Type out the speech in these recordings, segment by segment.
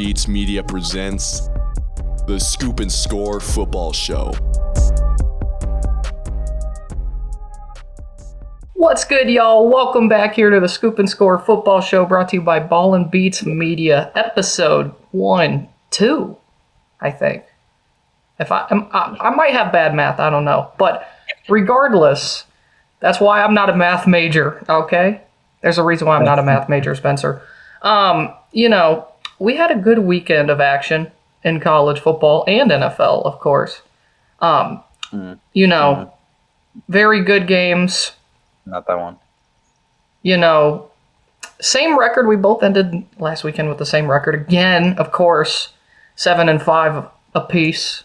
Beatz Media presents the Scoop and Score Football Show. What's good, y'all? Welcome back here to the Scoop and Score Football Show, brought to you by Ball N Beatz Media, episode 2, I think. If I might have bad math, I don't know. But regardless, that's why I'm not a math major, okay? There's a reason why I'm not a math major, Spencer. We had a good weekend of action in college football and NFL, of course. Very good games. Not that one. Same record. We both ended last weekend with the same record again, of course. 7-5 apiece.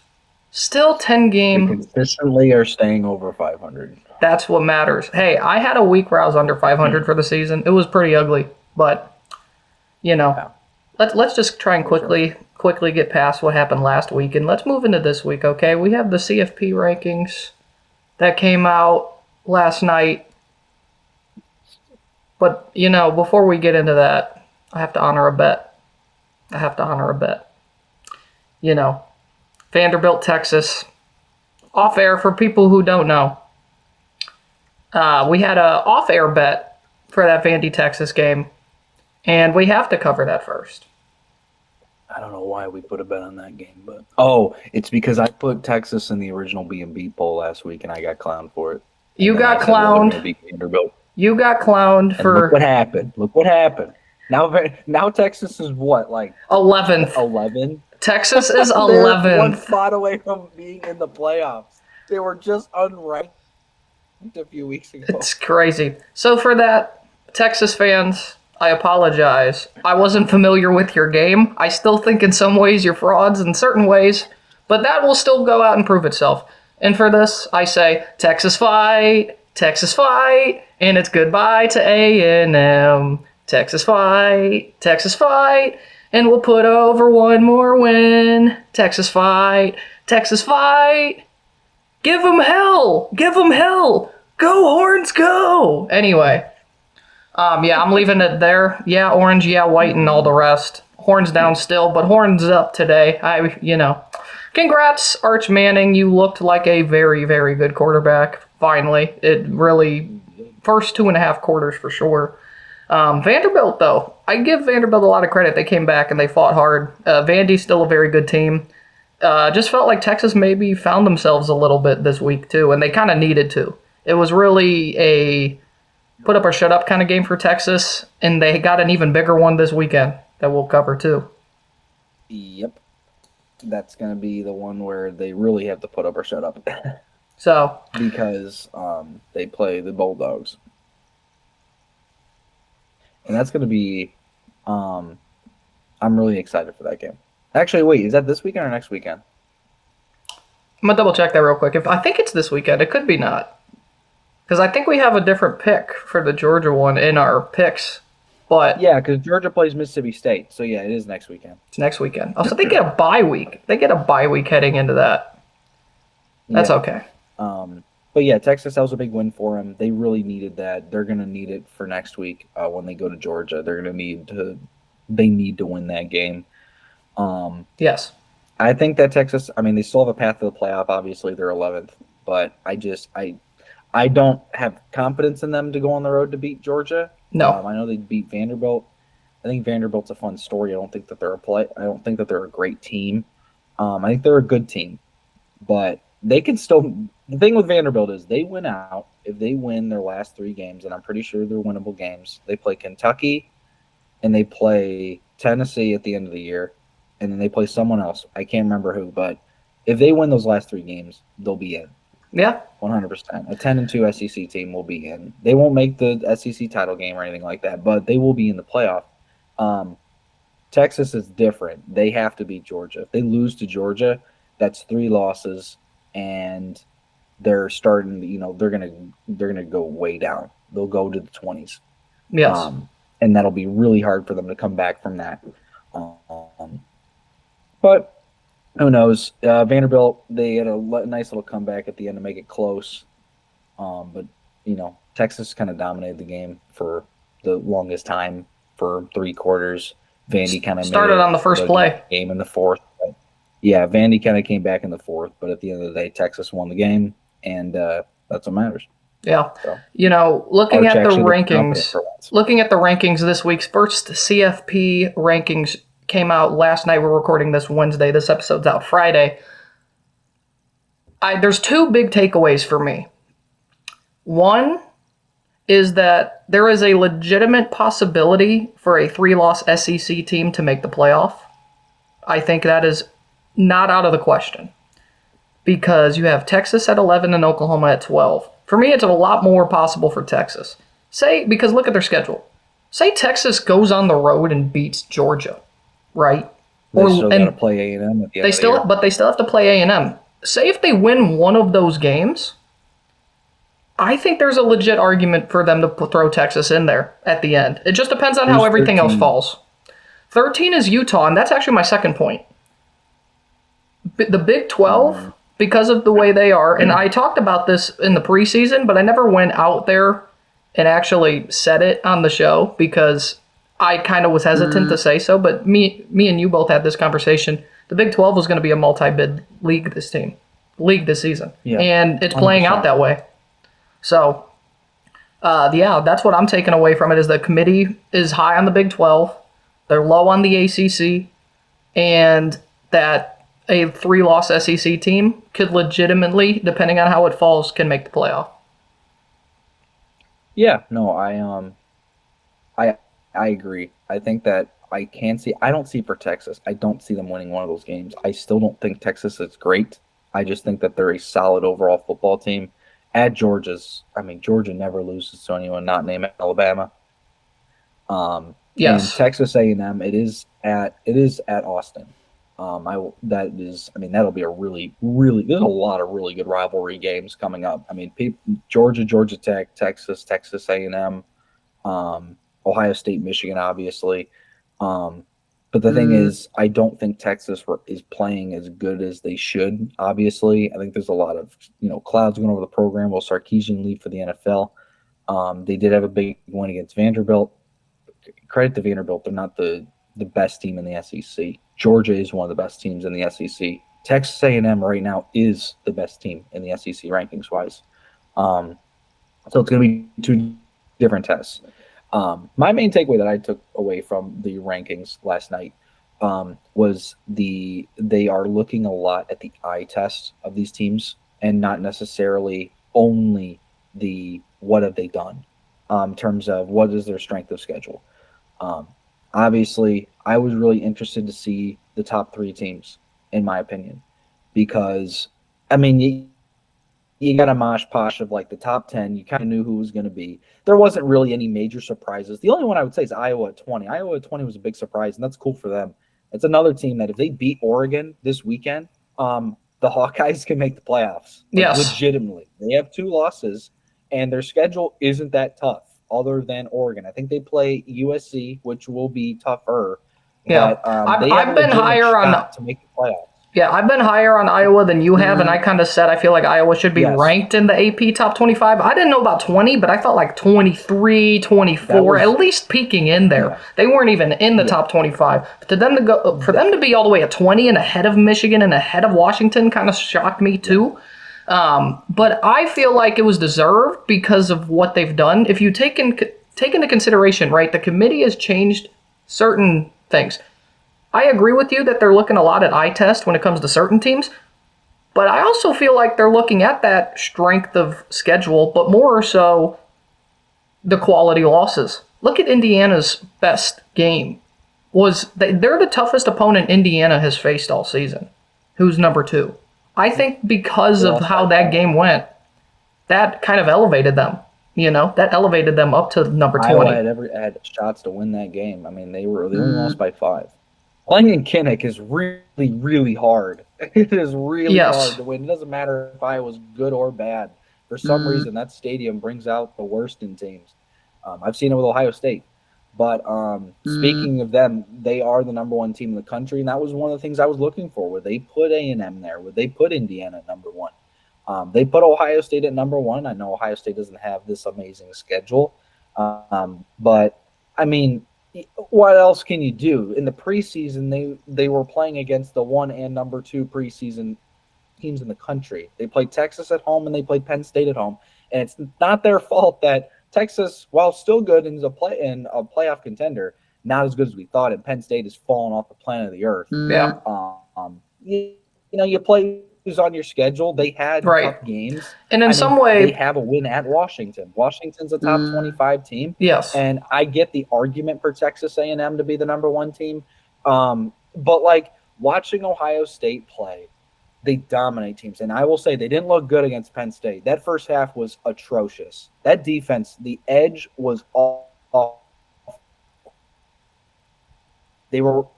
Still 10-game. We consistently are staying over 500. That's what matters. Hey, I had a week where I was under 500 for the season. It was pretty ugly, but let's just try and quickly get past what happened last week, and let's move into this week. Okay, we have the CFP rankings that came out last night. But, before we get into that, I have to honor a bet. Vanderbilt, Texas. Off air for people who don't know. We had a off-air bet for that Vandy, Texas game, and we have to cover that first. I don't know why we put a bet on that game, but it's because I put Texas in the original B&B poll last week, and I got clowned for it. You got clowned. You got clowned for. Look what happened. Now Texas is what, like 11th. 11. Texas is They're 11th. one spot away from being in the playoffs. They were just unranked a few weeks ago. It's crazy. So for that, Texas fans, I apologize. I wasn't familiar with your game. I still think in some ways you're frauds in certain ways, but that will still go out and prove itself. And for this, I say Texas fight, and it's goodbye to A&M. Texas fight, and we'll put over one more win. Texas fight. Give them hell. Go Horns, go. Anyway, I'm leaving it there. Yeah, orange, yeah, white, and all the rest. Horns down still, but Horns up today. Congrats, Arch Manning. You looked like a very, very good quarterback. Finally, it really first 2.5 quarters for sure. Vanderbilt, though, I give Vanderbilt a lot of credit. They came back and they fought hard. Vandy's still a very good team. Just felt like Texas maybe found themselves a little bit this week too, and they kind of needed to. It was really a put up or shut up kind of game for Texas, and they got an even bigger one this weekend that we'll cover too. Yep. That's going to be the one where they really have to put up or shut up. Because they play the Bulldogs. And that's going to be I'm really excited for that game. Actually, wait, is that this weekend or next weekend? I'm going to double check that real quick. I think it's this weekend. It could be not. Because I think we have a different pick for the Georgia one in our picks. But yeah, because Georgia plays Mississippi State. So, yeah, it is next weekend. It's next weekend. Also, they get a bye week. They get a bye week heading into that. That's okay. But, yeah, Texas, that was a big win for them. They really needed that. They're going to need it for next week when they go to Georgia. They're going to need to win that game. Yes. I think that Texas, they still have a path to the playoff. Obviously, they're 11th. But I don't have confidence in them to go on the road to beat Georgia. No. I know they beat Vanderbilt. I think Vanderbilt's a fun story. I don't think that they're a great team. I think they're a good team. But they can still – the thing with Vanderbilt is they win out. If they win their last 3 games, and I'm pretty sure they're winnable games, they play Kentucky and they play Tennessee at the end of the year, and then they play someone else. I can't remember who. But if they win those last 3 games, they'll be in. Yeah. 100%. A 10-2 SEC team will be in. They won't make the SEC title game or anything like that, but they will be in the playoff. Texas is different. They have to beat Georgia. If they lose to Georgia, that's 3 losses, and they're starting. They're gonna go way down. They'll go to the 20s. Yes. And that'll be really hard for them to come back from that. But who knows? Vanderbilt, they had a nice little comeback at the end to make it close. But Texas kind of dominated the game for the longest time, for 3 quarters. Vandy kind of started on the first play. Game in the fourth. But yeah, Vandy kind of came back in the fourth, but at the end of the day, Texas won the game, and that's what matters. Yeah. So, looking at the rankings this week's first CFP rankings came out last night. We're recording this Wednesday. This episode's out Friday. There's two big takeaways for me. One is that there is a legitimate possibility for a 3-loss SEC team to make the playoff. I think that is not out of the question because you have Texas at 11 and Oklahoma at 12. For me, it's a lot more possible for Texas. Because look at their schedule. Say Texas goes on the road and beats Georgia, right? They still got to play A&M at the end of the year. But they still have to play A&M. Say if they win one of those games, I think there's a legit argument for them to throw Texas in there at the end. It just depends on how everything else falls. 13 is Utah, and that's actually my second point. The Big 12, because of the way they are, and I talked about this in the preseason, but I never went out there and actually said it on the show because I kind of was hesitant to say so, but me and you both had this conversation. The Big 12 was going to be a multi-bid league this season, and it's playing 100%. Out that way. So, that's what I'm taking away from it is the committee is high on the Big 12. They're low on the ACC, and that a 3-loss SEC team could legitimately, depending on how it falls, can make the playoff. Yeah, no, I agree. I think that I don't see for Texas. I don't see them winning one of those games. I still don't think Texas is great. I just think that they're a solid overall football team. At Georgia never loses to anyone not named Alabama. Yes. And Texas A&M, it is at Austin. That'll be a really, really. There's a lot of really good rivalry games coming up. I mean, Georgia Tech, Texas A&M, Ohio State, Michigan, obviously. But the thing is, I don't think Texas is playing as good as they should, obviously. I think there's a lot of, clouds going over the program. Will Sarkisian leave for the NFL? They did have a big win against Vanderbilt. Credit to Vanderbilt. They're not the best team in the SEC. Georgia is one of the best teams in the SEC. Texas A&M right now is the best team in the SEC rankings-wise. So it's going to be two different tests. My main takeaway that I took away from the rankings last night was they are looking a lot at the eye test of these teams and not necessarily only the what have they done in terms of what is their strength of schedule. Obviously, I was really interested to see the top 3 teams, in my opinion, because, you got a mosh posh of like the top 10. You kind of knew who it was going to be. There wasn't really any major surprises. The only one I would say is Iowa at 20. Iowa at 20 was a big surprise, and that's cool for them. It's another team that if they beat Oregon this weekend, the Hawkeyes can make the playoffs. Yes. Legitimately. They have 2 losses, and their schedule isn't that tough other than Oregon. I think they play USC, which will be tougher. Yeah. But, I've been higher on to make the playoffs. Yeah, I've been higher on Iowa than you have, and I kind of said I feel like Iowa should be ranked in the AP top 25. I didn't know about 20, but I felt like 23, 24, at least peaking in there. Yeah. They weren't even in the top 25. But for them to be all the way at 20 and ahead of Michigan and ahead of Washington kind of shocked me too. But I feel like it was deserved because of what they've done. If you take into consideration, right, the committee has changed certain things. I agree with you that they're looking a lot at eye test when it comes to certain teams, but I also feel like they're looking at that strength of schedule, but more so the quality losses. Look at Indiana's best game. They're the toughest opponent Indiana has faced all season. Who's number 2? I think because of how that game went, that kind of elevated them. That elevated them up to number 20. Iowa had shots to win that game. I mean, they only lost by 5. Playing in Kinnick is really, really hard. It is really hard to win. It doesn't matter if Iowa's good or bad. For some reason, that stadium brings out the worst in teams. I've seen it with Ohio State. But speaking of them, they are the number 1 team in the country, and that was one of the things I was looking for. Would they put A&M there? Would they put Indiana at number 1? They put Ohio State at number 1. I know Ohio State doesn't have this amazing schedule. But, what else can you do? In the preseason, they were playing against the 1 and number 2 preseason teams in the country. They played Texas at home and they played Penn State at home. And it's not their fault that Texas, while still good and is a playoff contender, not as good as we thought, and Penn State has fallen off the planet of the earth. Yeah. You play who's on your schedule. They had tough games. And in some way, they have a win at Washington. Washington's a top 25 team. Yes. And I get the argument for Texas A&M to be the number 1 team. But like watching Ohio State play, they dominate teams. And I will say they didn't look good against Penn State. That first half was atrocious. That defense, the edge was off.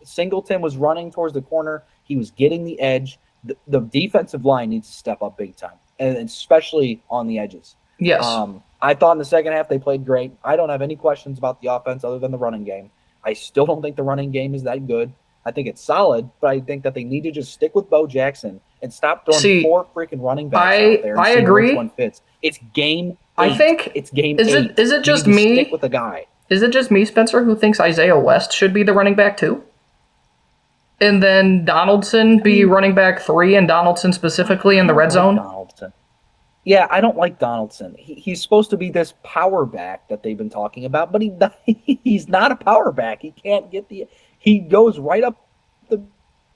Singleton was running towards the corner. He was getting the edge. The defensive line needs to step up big time, and especially on the edges. Yes. I thought in the second half they played great. I don't have any questions about the offense other than the running game. I still don't think the running game is that good. I think it's solid, but I think that they need to just stick with Bo Jackson and stop throwing 4 freaking running backs out there. I agree. Which one fits? It's game 8. I think it's game 8. Is it just me? Stick with the guy. Is it just me, Spencer, who thinks Isaiah West should be the running back too? And then Donaldson be running back 3, and Donaldson specifically in the red zone? Donaldson. Yeah, I don't like Donaldson. He's supposed to be this power back that they've been talking about, but he's not a power back. He can't get he goes right up the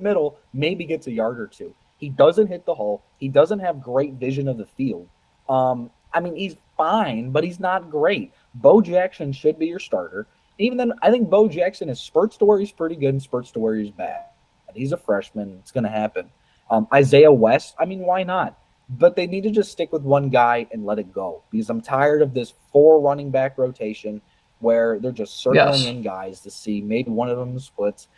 middle, maybe gets a yard or 2. He doesn't hit the hole. He doesn't have great vision of the field. He's fine, but he's not great. Bo Jackson should be your starter. Even then, I think Bo Jackson is spurts to where he's pretty good and spurts to where he's bad. He's a freshman. It's going to happen. Isaiah West, why not? But they need to just stick with one guy and let it go, because I'm tired of this 4 running back rotation where they're just circling in guys to see maybe one of them splits.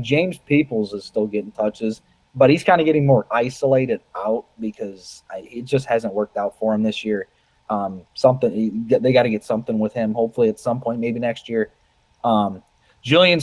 James Peoples is still getting touches, but he's kind of getting more isolated out because it just hasn't worked out for him this year. They got to get something with him, hopefully at some point, maybe next year. Julian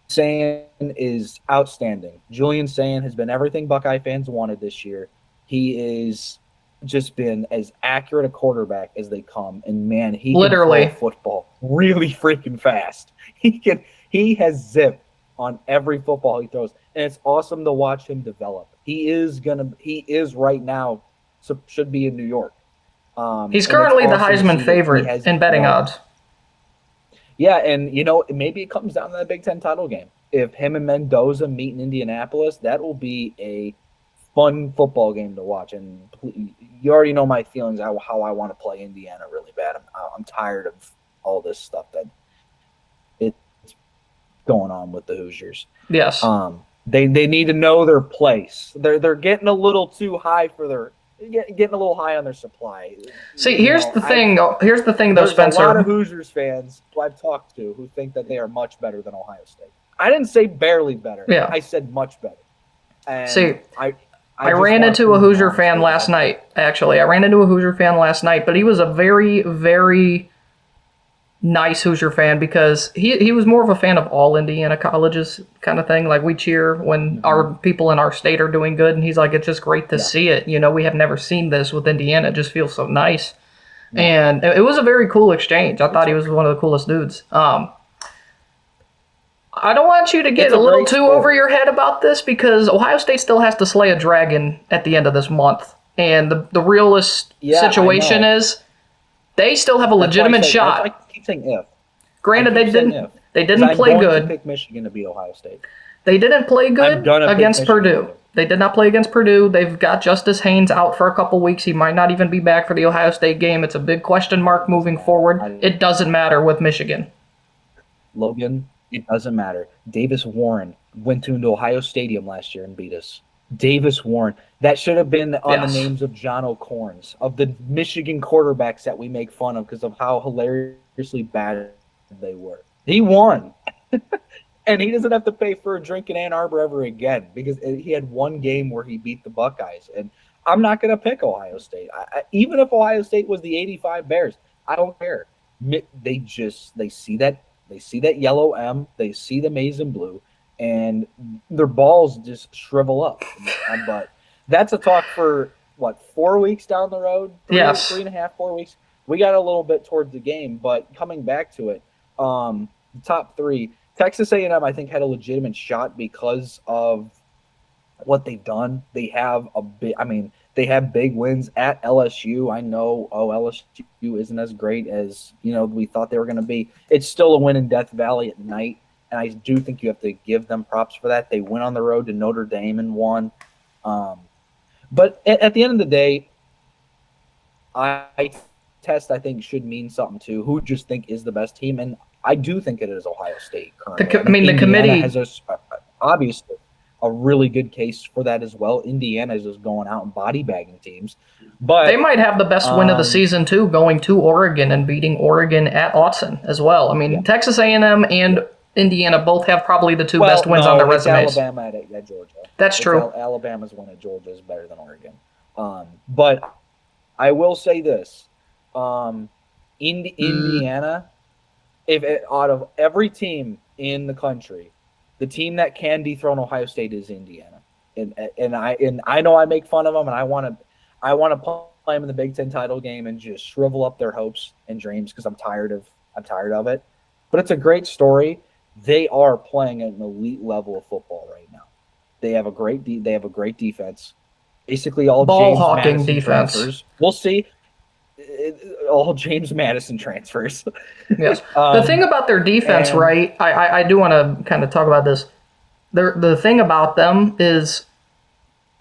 Sayin is outstanding. Julian Sayin has been everything Buckeye fans wanted this year. He is just been as accurate a quarterback as they come, and man, he can throw football really freaking fast. He has zip on every football he throws, and it's awesome to watch him develop. He is right now, so should be in New York. He's currently the Heisman favorite in betting odds. Yeah, and maybe it comes down to that Big Ten title game. If him and Mendoza meet in Indianapolis, that will be a fun football game to watch. And you already know my feelings how I want to play Indiana really bad. I'm tired of all this stuff that it's going on with the Hoosiers. Yes. They need to know their place. They're getting a little too high for their. Getting a little high on their supply. See, here's the thing, though, Spencer. There's a lot of Hoosiers fans who I've talked to who think that they are much better than Ohio State. I didn't say barely better. Yeah. I said much better. And see, I ran into a Hoosier fan last night, actually. I ran into a Hoosier fan last night, but he was a very, very nice Hoosier fan because he was more of a fan of all Indiana colleges kind of thing. Like, we cheer when our people in our state are doing good, and he's like, it's just great to see it. We have never seen this with Indiana. It just feels so nice. And it was a very cool exchange. I thought he was one of the coolest dudes. I don't want you to get a little too over your head about this, because Ohio State still has to slay a dragon at the end of this month. And the realist situation is they still have a legitimate shot. I keep saying if. Granted, they didn't play good. To pick Michigan to beat Ohio State. They didn't play good against Purdue. They did not play against Purdue. They've got Justice Haynes out for a couple weeks. He might not even be back for the Ohio State game. It's a big question mark moving forward. It doesn't matter with Michigan. Logan, it doesn't matter. Davis Warren went into Ohio Stadium last year and beat us. Davis Warren. That should have been on the names of John O'Corns, of the Michigan quarterbacks that we make fun of because of how hilariously bad they were. He won. And he doesn't have to pay for a drink in Ann Arbor ever again because he had one game where he beat the Buckeyes. And I'm not going to pick Ohio State. Even if Ohio State was the 85 Bears, I don't care. They see that yellow M, they see the maize and blue, and their balls just shrivel up. But that's a talk for, 4 weeks down the road? 3.5, 4 weeks. We got a little bit towards the game, but coming back to it, the top 3, Texas A&M, I think, had a legitimate shot because of what they've done. They have they have big wins at LSU. I know, LSU isn't as great as, we thought they were going to be. It's still a win in Death Valley at night, and I do think you have to give them props for that. They went on the road to Notre Dame and won. But at the end of the day, I think, should mean something too. Who just think is the best team, and I do think it is Ohio State currently. The committee has obviously a really good case for that as well. Indiana is just going out and body bagging teams, but they might have the best win of the season too, going to Oregon and beating Oregon at Autzen as well. I mean, Texas A&M and Indiana both have probably the two best wins on their resumes. Alabama at Georgia. That's true. Alabama's win at Georgia is better than Oregon. But I will say this: Indiana, out of every team in the country, the team that can dethrone Ohio State is Indiana. And I know I make fun of them, and I want to play them in the Big Ten title game and just shrivel up their hopes and dreams because I'm tired of it. But it's a great story. They are playing at an elite level of football right now. They have a great defense. Basically, all ball James hawking Madison defense. Transfers. We'll see. All James Madison transfers. Yes. The thing about their defense, right? I do want to kind of talk about this. The thing about them is,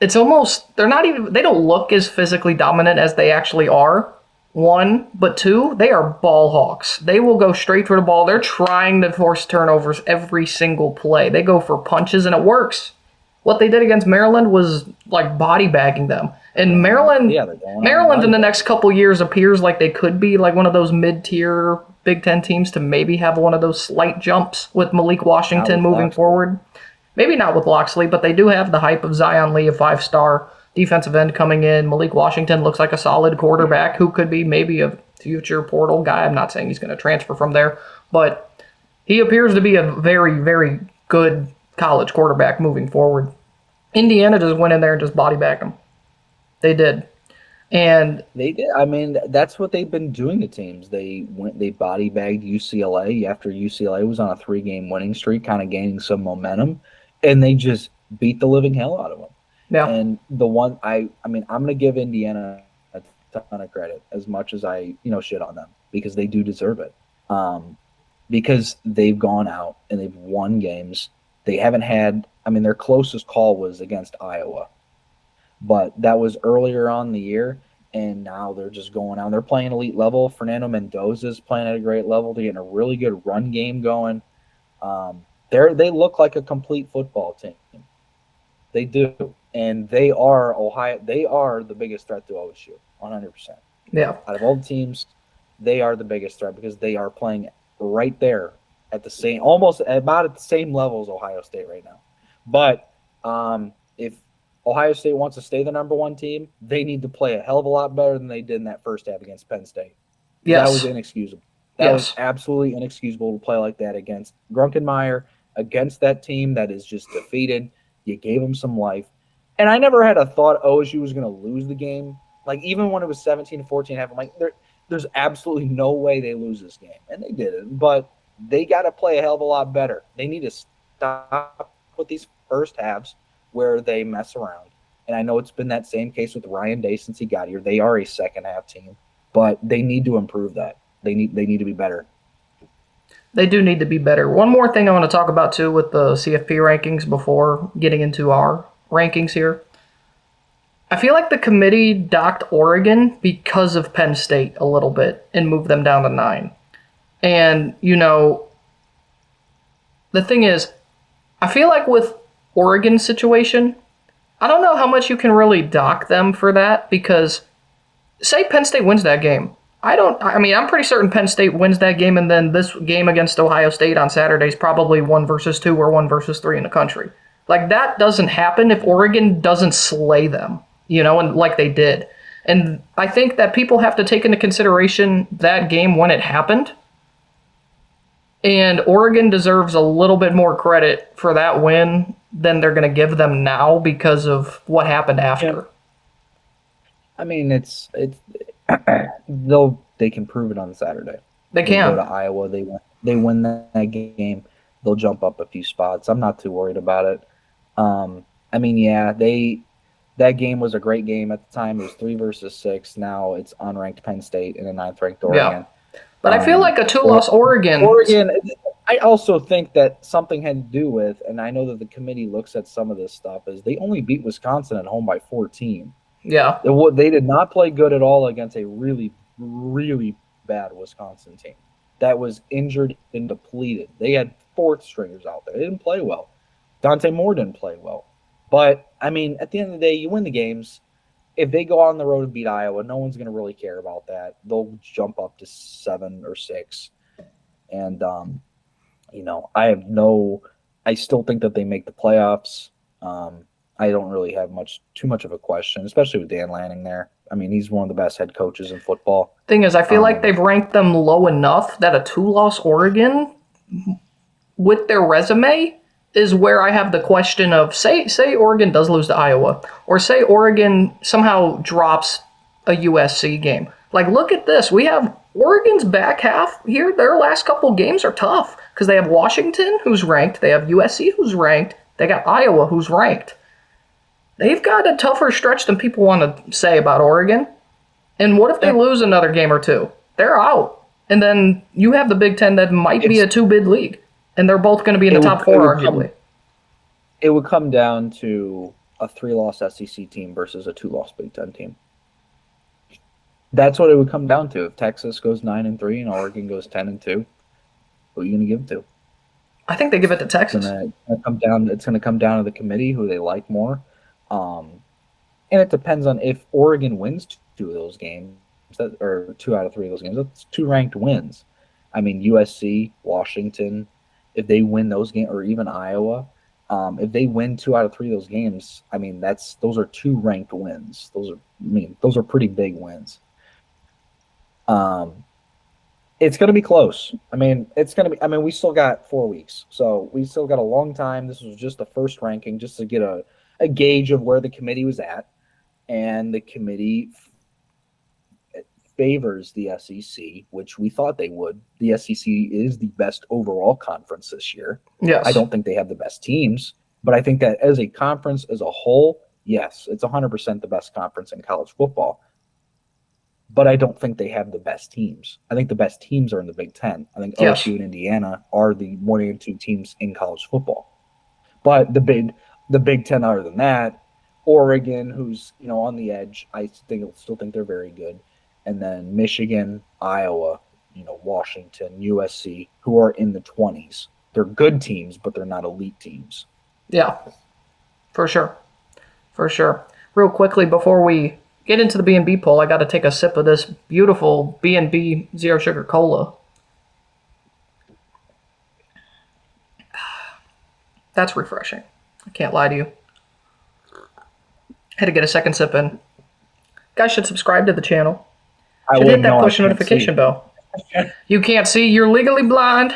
it's almost they don't look as physically dominant as they actually are. One, but two, they are ball hawks. They will go straight for the ball. They're trying to force turnovers every single play. They go for punches, and it works. What they did against Maryland was like body bagging them. And Maryland in the next couple years appears like they could be like one of those mid-tier Big Ten teams to maybe have one of those slight jumps with Malik Washington moving forward. Maybe not with Loxley, but they do have the hype of Zion Lee, a 5-star defensive end coming in. Malik Washington looks like a solid quarterback who could be maybe a future portal guy. I'm not saying he's going to transfer from there, but he appears to be a very, very good college quarterback moving forward. Indiana just went in there and just body bagged them. They did. And they did. I mean, that's what they've been doing to teams. They body bagged UCLA after UCLA was on a 3-game winning streak, kind of gaining some momentum, and they just beat the living hell out of them. Yeah. And the one I'm going to give Indiana a ton of credit, as much as I shit on them, because they do deserve it. Because they've gone out and they've won games. They haven't had. Their closest call was against Iowa, but that was earlier on in the year, and now they're just going out. They're playing elite level. Fernando Mendoza's playing at a great level. They're getting a really good run game going. They look like a complete football team. They do, and they are Ohio. They are the biggest threat to OSU, 100%. Yeah. Out of all the teams, they are the biggest threat because they are playing right there at the same, almost about at the same level as Ohio State right now. But if Ohio State wants to stay the number one team, they need to play a hell of a lot better than they did in that first half against Penn State. Yes. That was inexcusable. That was absolutely inexcusable to play like that against Grunkenmeyer, against that team that is just defeated. You gave them some life. And I never had a thought OSU was going to lose the game. Like, even when it was 17-14 half, I'm like, there's absolutely no way they lose this game. And they didn't. But they got to play a hell of a lot better. They need to stop with these first halves where they mess around. And I know it's been that same case with Ryan Day since he got here. They are a second half team, but they need to improve that. They need to be better. They do need to be better. One more thing I want to talk about too with the CFP rankings before getting into our rankings here. I feel like the committee docked Oregon because of Penn State a little bit and moved them down to 9. And, the thing is, I feel like with Oregon's situation, I don't know how much you can really dock them for that, because say Penn State wins that game. I'm pretty certain Penn State wins that game, and then this game against Ohio State on Saturday is probably 1 versus 2 or 1 versus 3 in the country. Like, that doesn't happen if Oregon doesn't slay them, and like they did. And I think that people have to take into consideration that game when it happened. And Oregon deserves a little bit more credit for that win than they're going to give them now because of what happened after. Yeah. They can prove it on Saturday. They can go to Iowa. They win that game. they'll jump up a few spots. I'm not too worried about it. I mean, yeah, that game was a great game at the time. It was 3 versus 6. Now it's unranked Penn State and a 9th-ranked Oregon. Yeah. But I feel like a 2-loss Oregon. I also think that something had to do with, and I know that the committee looks at some of this stuff, is they only beat Wisconsin at home by 14. Yeah. They did not play good at all against a really, really bad Wisconsin team that was injured and depleted. They had 4th stringers out there. They didn't play well. Dante Moore didn't play well. But, I mean, at the end of the day, you win the games. If they go on the road and beat Iowa, no one's going to really care about that. They'll jump up to 7 or 6. And, I still think that they make the playoffs. I don't really have too much of a question, especially with Dan Lanning there. I mean, he's one of the best head coaches in football. Thing is, I feel like they've ranked them low enough that a 2-loss Oregon with their resume is where I have the question of, say Oregon does lose to Iowa, or say Oregon somehow drops a USC game. Like, look at this. We have Oregon's back half here. Their last couple games are tough because they have Washington, who's ranked. They have USC, who's ranked. They got Iowa, who's ranked. They've got a tougher stretch than people want to say about Oregon. And what if they lose another game or two? They're out. And then you have the Big Ten that might be a 2-bid league. And they're both going to be in the top 4, arguably. It would come down to a 3-loss SEC team versus a 2-loss Big Ten team. That's what it would come down to. If Texas goes 9-3 and Oregon goes 10-2, who are you going to give it to? I think they give it to Texas. It's going to come down to the committee who they like more. And it depends on if Oregon wins 2 of those games, or 2 out of 3 of those games. That's 2 ranked wins. I mean, USC, Washington, if they win those games, or even Iowa, if they win 2 out of 3 of those games, I mean, those are 2 ranked wins. Those are pretty big wins. It's going to be close. We still got 4 weeks, so we still got a long time. This was just the first ranking, just to get a gauge of where the committee was at, and the committee favors the SEC, which we thought they would. The SEC is the best overall conference this year. Yes. I don't think they have the best teams, but I think that as a conference as a whole, yes, it's 100% the best conference in college football. But I don't think they have the best teams. I think the best teams are in the Big Ten. I think LSU and Indiana are the 1 and 2 teams in college football. But the Big Ten, other than that, Oregon, who's on the edge, I still think they're very good. And then Michigan, Iowa, Washington, USC, who are in the 20s. They're good teams, but they're not elite teams. Yeah, for sure. For sure. Real quickly, before we get into the B&B poll, I got to take a sip of this beautiful B&B Zero Sugar Cola. That's refreshing. I can't lie to you. Had to get a second sip in. Guys should subscribe to the channel. Should hit that push notification bell. You can't see. You're legally blind.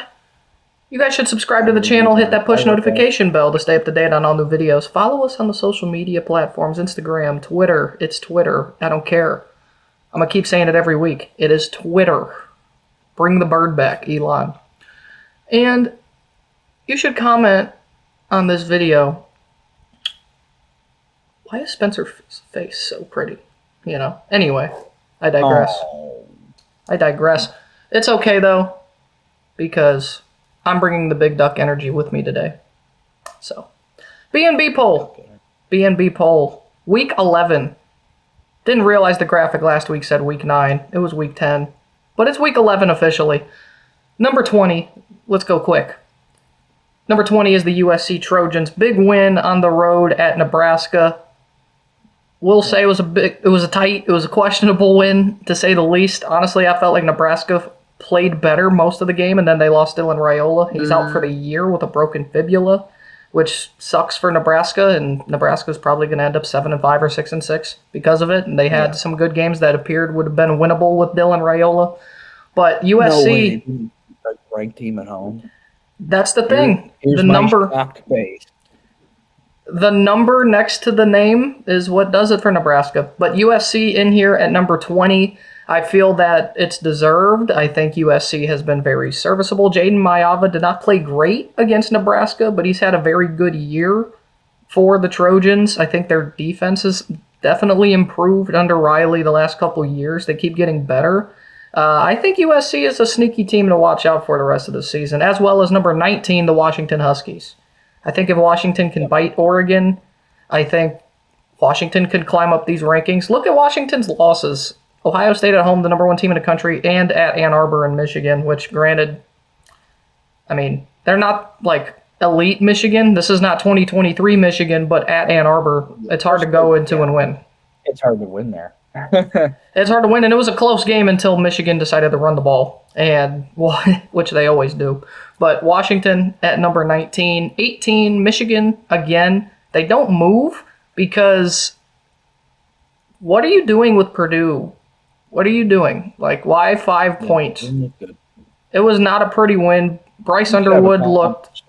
You guys should subscribe to the channel, hit that push notification bell to stay up to date on all new videos. Follow us on the social media platforms, Instagram, Twitter. It's Twitter. I don't care. I'm going to keep saying it every week. It is Twitter. Bring the bird back, Elon. And you should comment on this video. Why is Spencer's face so pretty? Anyway, I digress. It's okay, though, because I'm bringing the big duck energy with me today. So, B&B poll. B&B poll. Week 11. Didn't realize the graphic last week said week 9. It was week 10. But it's week 11 officially. Number 20. Let's go quick. Number 20 is the USC Trojans. Big win on the road at Nebraska. We'll say it was a questionable win, to say the least. Honestly, I felt like Nebraska played better most of the game, and then they lost Dylan Raiola. He's out for the year with a broken fibula, which sucks for Nebraska, and Nebraska's probably going to end up 7-5 or 6-6 because of it. And they had some good games that appeared would have been winnable with Dylan Raiola. But USC... No way. Ranked team at home. That's the thing. Here's the my number... shocked face. The number next to the name is what does it for Nebraska. But USC in here at number 20. I feel that it's deserved. I think USC has been very serviceable. Jaden Mayava did not play great against Nebraska, but he's had a very good year for the Trojans. I think their defense has definitely improved under Riley the last couple of years. They keep getting better. I think USC is a sneaky team to watch out for the rest of the season, as well as number 19, the Washington Huskies. I think if Washington can bite Oregon, I think Washington could climb up these rankings. Look at Washington's losses. Ohio State at home, the number 1 team in the country, and at Ann Arbor in Michigan, which granted, I mean, they're not like elite Michigan. This is not 2023 Michigan, but at Ann Arbor, it's hard to go into and win. It's hard to win there. It's hard to win, and it was a close game until Michigan decided to run the ball, and which they always do. But Washington at number 19, 18, Michigan, again, they don't move because what are you doing with Purdue? What are you doing? Like, why 5 points? It was not a pretty win. Bryce Underwood looked...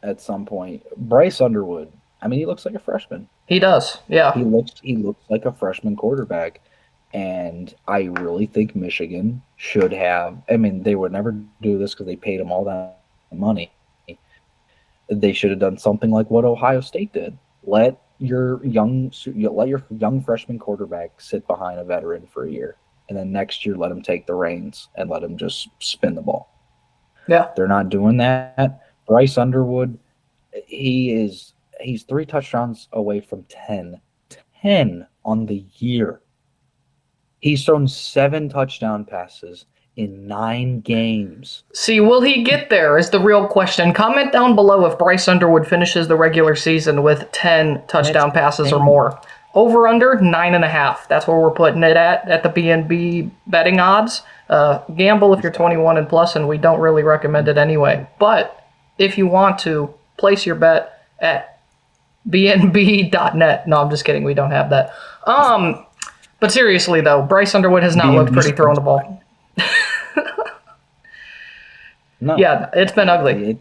At some point. Bryce Underwood, I mean, he looks like a freshman. He does, yeah. He looks like a freshman quarterback. And I really think Michigan should have... I mean, they would never do this because they paid him all that money. They should have done something like what Ohio State did. Let your young freshman quarterback sit behind a veteran for a year, and then next year let him take the reins and let him just spin the ball. Yeah, they're not doing that. Bryce Underwood, he's 3 touchdowns away from 10 on the year. He's thrown 7 touchdown passes in 9 games. See, will he get there is the real question. Comment down below if Bryce Underwood finishes the regular season with 10 touchdown passes or more. Over under 9.5. That's where we're putting it at the BNB betting odds. Gamble if you're 21 and plus, and we don't really recommend it anyway. But if you want to, place your bet at bnb.net. No, I'm just kidding. We don't have that. But seriously, though, Bryce Underwood has not looked pretty throwing the ball. No. Yeah, it's been ugly.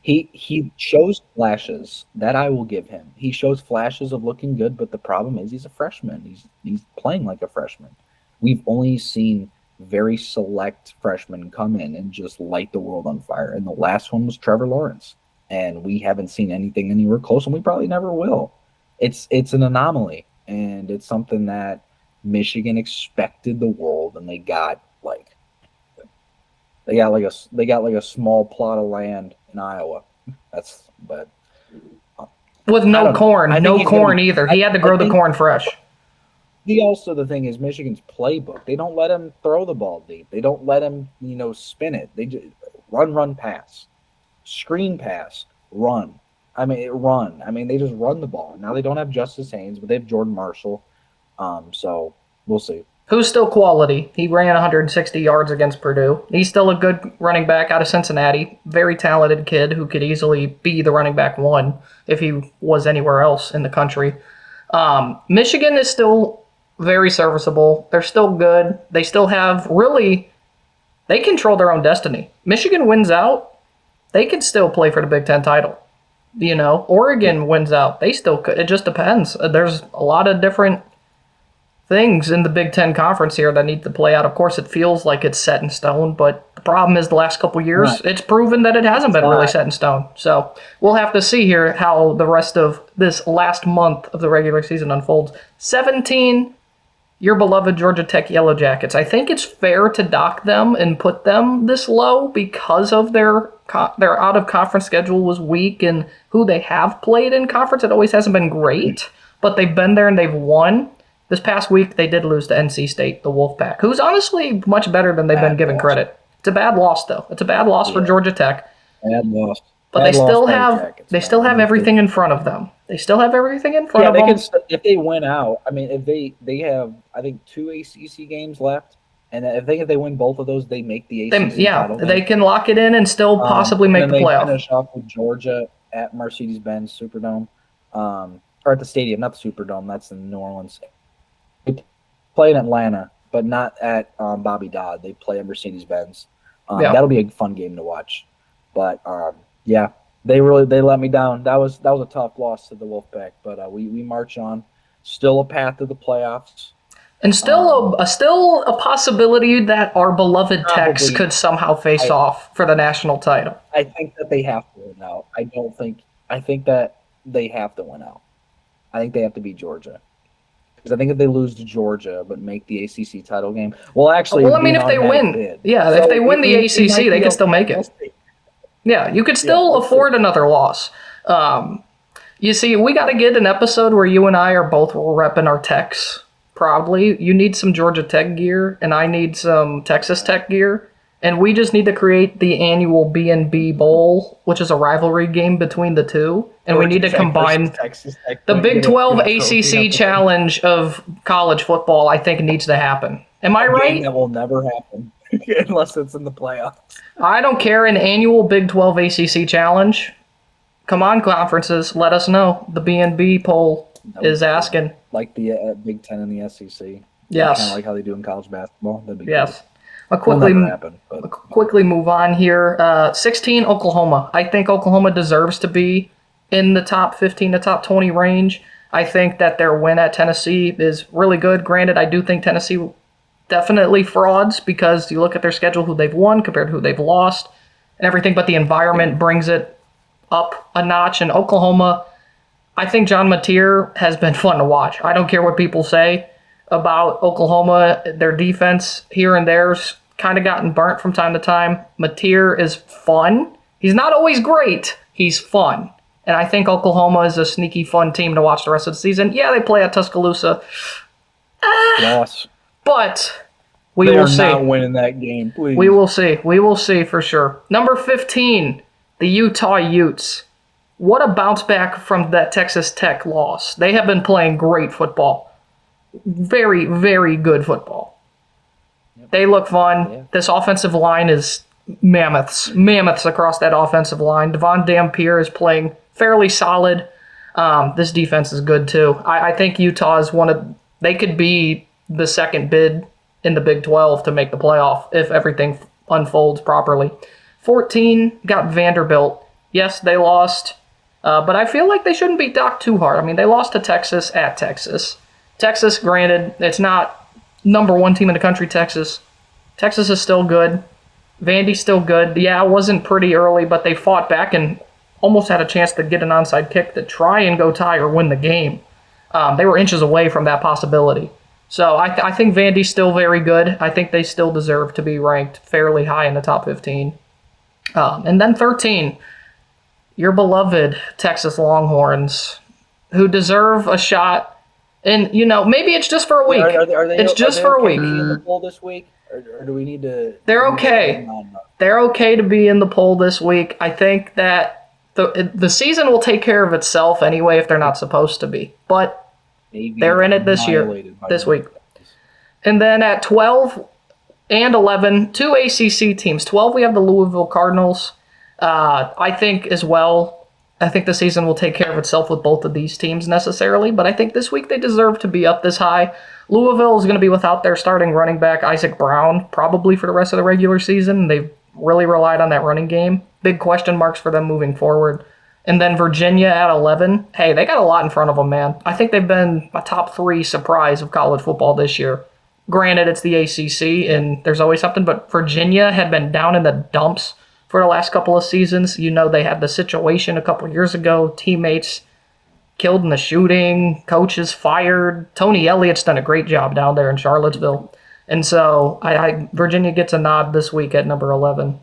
He shows flashes that I will give him. He shows flashes of looking good, but the problem is he's a freshman. He's playing like a freshman. We've only seen very select freshmen come in and just light the world on fire. And the last one was Trevor Lawrence. And we haven't seen anything anywhere close, and we probably never will. It's an anomaly, and it's something that Michigan expected the world, and they got like a small plot of land in Iowa. With no corn, either. He had to grow the corn fresh. The thing is Michigan's playbook. They don't let him throw the ball deep. They don't let him, spin it. They just run, pass, screen pass, run. They just run the ball. Now they don't have Justice Haynes, but they have Jordan Marshall. So we'll see. Who's still quality. He ran 160 yards against Purdue. He's still a good running back out of Cincinnati. Very talented kid who could easily be the running back 1 if he was anywhere else in the country. Michigan is still very serviceable. They're still good. They still have they control their own destiny. Michigan wins out, they could still play for the Big Ten title. Oregon wins out, they still could. It just depends. There's a lot of different things in the Big Ten Conference here that need to play out. Of course, it feels like it's set in stone, but the problem is the last couple years, it's proven that it hasn't been really set in stone. So we'll have to see here how the rest of this last month of the regular season unfolds. 17, your beloved Georgia Tech Yellow Jackets. I think it's fair to dock them and put them this low because of their out-of-conference schedule was weak, and who they have played in conference, it always hasn't been great, but they've been there and they've won. This past week, they did lose to NC State, the Wolfpack, who's honestly much better than they've been given credit. It's a bad loss, though. It's a bad loss for Georgia Tech. Bad loss. But they still have everything in front of them. They still have everything in front of them. If they win out, if they have, I think, 2 ACC games left, and if they win both of those, they make the ACC title game. They can lock it in and still possibly make the playoff. They finish off with Georgia at Mercedes-Benz Superdome, or at the stadium, not the Superdome. That's in New Orleans. They play in Atlanta, but not at Bobby Dodd. They play at Mercedes-Benz. That'll be a fun game to watch. But they let me down. That was a tough loss to the Wolfpack, but we march on. Still a path to the playoffs. And still a possibility that our beloved Tex Probably. could somehow face off for the national title. I think that they have to win out. I think that they have to win out. I think they have to beat Georgia. Because I think if they lose to Georgia but make the ACC title game, well, actually, Well, I mean, if they win, if they win the ACC, they can still make it. Yeah, you could still afford another loss. You see, we got to get an episode where you and I are both repping our Techs proudly. You need some Georgia Tech gear, and I need some Texas Tech gear. And we just need to create the annual BNB Bowl, which is a rivalry game between the two. And we need to combine the Big 12 ACC challenge of college football, I think, needs to happen. Am I right? That will never happen unless it's in the playoffs. I don't care. An annual Big 12 ACC challenge. Come on, conferences. Let us know. The BNB poll is asking. Like the Big 10 and the SEC. Yes. Kind of like how they do in college basketball. Yes. I'll quickly move on here. 16, Oklahoma. I think Oklahoma deserves to be in the top 15 to top 20 range. I think that their win at Tennessee is really good. Granted, I do think Tennessee definitely frauds because you look at their schedule, who they've won compared to who they've lost and everything, but the environment brings it up a notch. And Oklahoma, I think John Mateer has been fun to watch. I don't care what people say about Oklahoma. Their defense here and there's kind of gotten burnt from time to time. Mateer is fun. He's not always great. He's fun. And I think Oklahoma is a sneaky fun team to watch the rest of the season. Yeah, they play at Tuscaloosa. Loss. But we will see. They are not winning that game, please. We will see. We will see for sure. Number 15, the Utah Utes. What a bounce back from that Texas Tech loss. They have been playing great football. Very, very good football. Yep. They look fun. Yeah. This offensive line is mammoths across that offensive line. Devon Dampier is playing fairly solid. This defense is good too. I think Utah is they could be the second bid in the Big 12 to make the playoff if everything unfolds properly. 14, got Vanderbilt. Yes, they lost, but I feel like they shouldn't beat Doc too hard. I mean, they lost to Texas at Texas. Texas, granted, it's not number one team in the country, Texas. Texas is still good. Vandy's still good. Yeah, it wasn't pretty early, but they fought back and almost had a chance to get an onside kick to try and go tie or win the game. They were inches away from that possibility. So I think Vandy's still very good. I think they still deserve to be ranked fairly high in the top 15. And then 13, your beloved Texas Longhorns, who deserve a shot. And, maybe it's just for a week. It's just for a week. In the poll this week? Or do we need to... They're okay. They're okay to be in the poll this week. I think that the season will take care of itself anyway if they're not supposed to be. But they're in it this week. And then at 12 and 11, two ACC teams. 12, we have the Louisville Cardinals. I think as well... I think the season will take care of itself with both of these teams necessarily, but I think this week they deserve to be up this high. Louisville is going to be without their starting running back, Isaac Brown, probably for the rest of the regular season. They've really relied on that running game. Big question marks for them moving forward. And then Virginia at 11. Hey, they got a lot in front of them, man. I think they've been a top 3 surprise of college football this year. Granted, it's the ACC, and there's always something, but Virginia had been down in the dumps for the last couple of seasons. They had the situation a couple years ago. Teammates killed in the shooting. Coaches fired. Tony Elliott's done a great job down there in Charlottesville. And so Virginia gets a nod this week at number 11.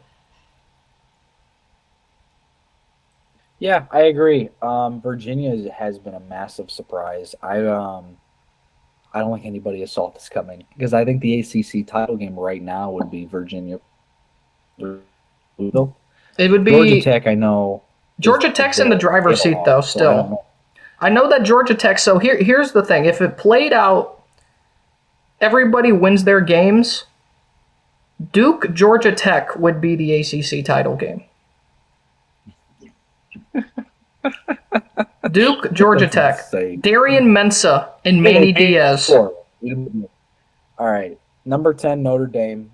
Yeah, I agree. Virginia has been a massive surprise. I don't think anybody saw this coming because I think the ACC title game right now would be Virginia. It would be Georgia Tech. I know Georgia Tech's in the driver's seat though. Still, I know that Georgia Tech. So here's the thing: if it played out, everybody wins their games. Duke Georgia Tech would be the ACC title game. Duke Georgia Tech. Darian Mensah and Manny Diaz. All right, number 10 Notre Dame.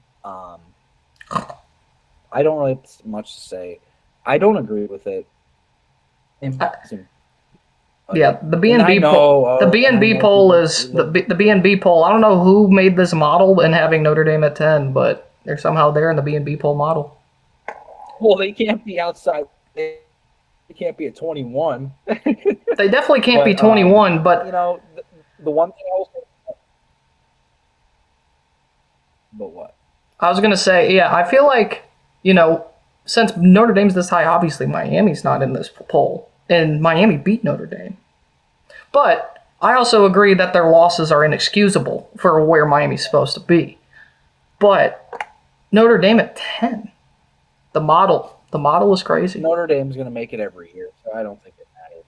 I don't really have much to say. I don't agree with it. Yeah, the And I BNB know, poll. The and I BNB know poll people- is the BNB poll. I don't know who made this model and having Notre Dame at 10, but they're somehow there in the BNB poll model. Well, they can't be outside. They can't be at 21. They definitely can't be But, 21, but You know, the one thing I was. But what? I was gonna say, yeah, I feel like, since Notre Dame's this high, obviously Miami's not in this poll, and Miami beat Notre Dame. But I also agree that their losses are inexcusable for where Miami's supposed to be. But Notre Dame at 10, the model is crazy. Notre Dame's going to make it every year, so I don't think it matters.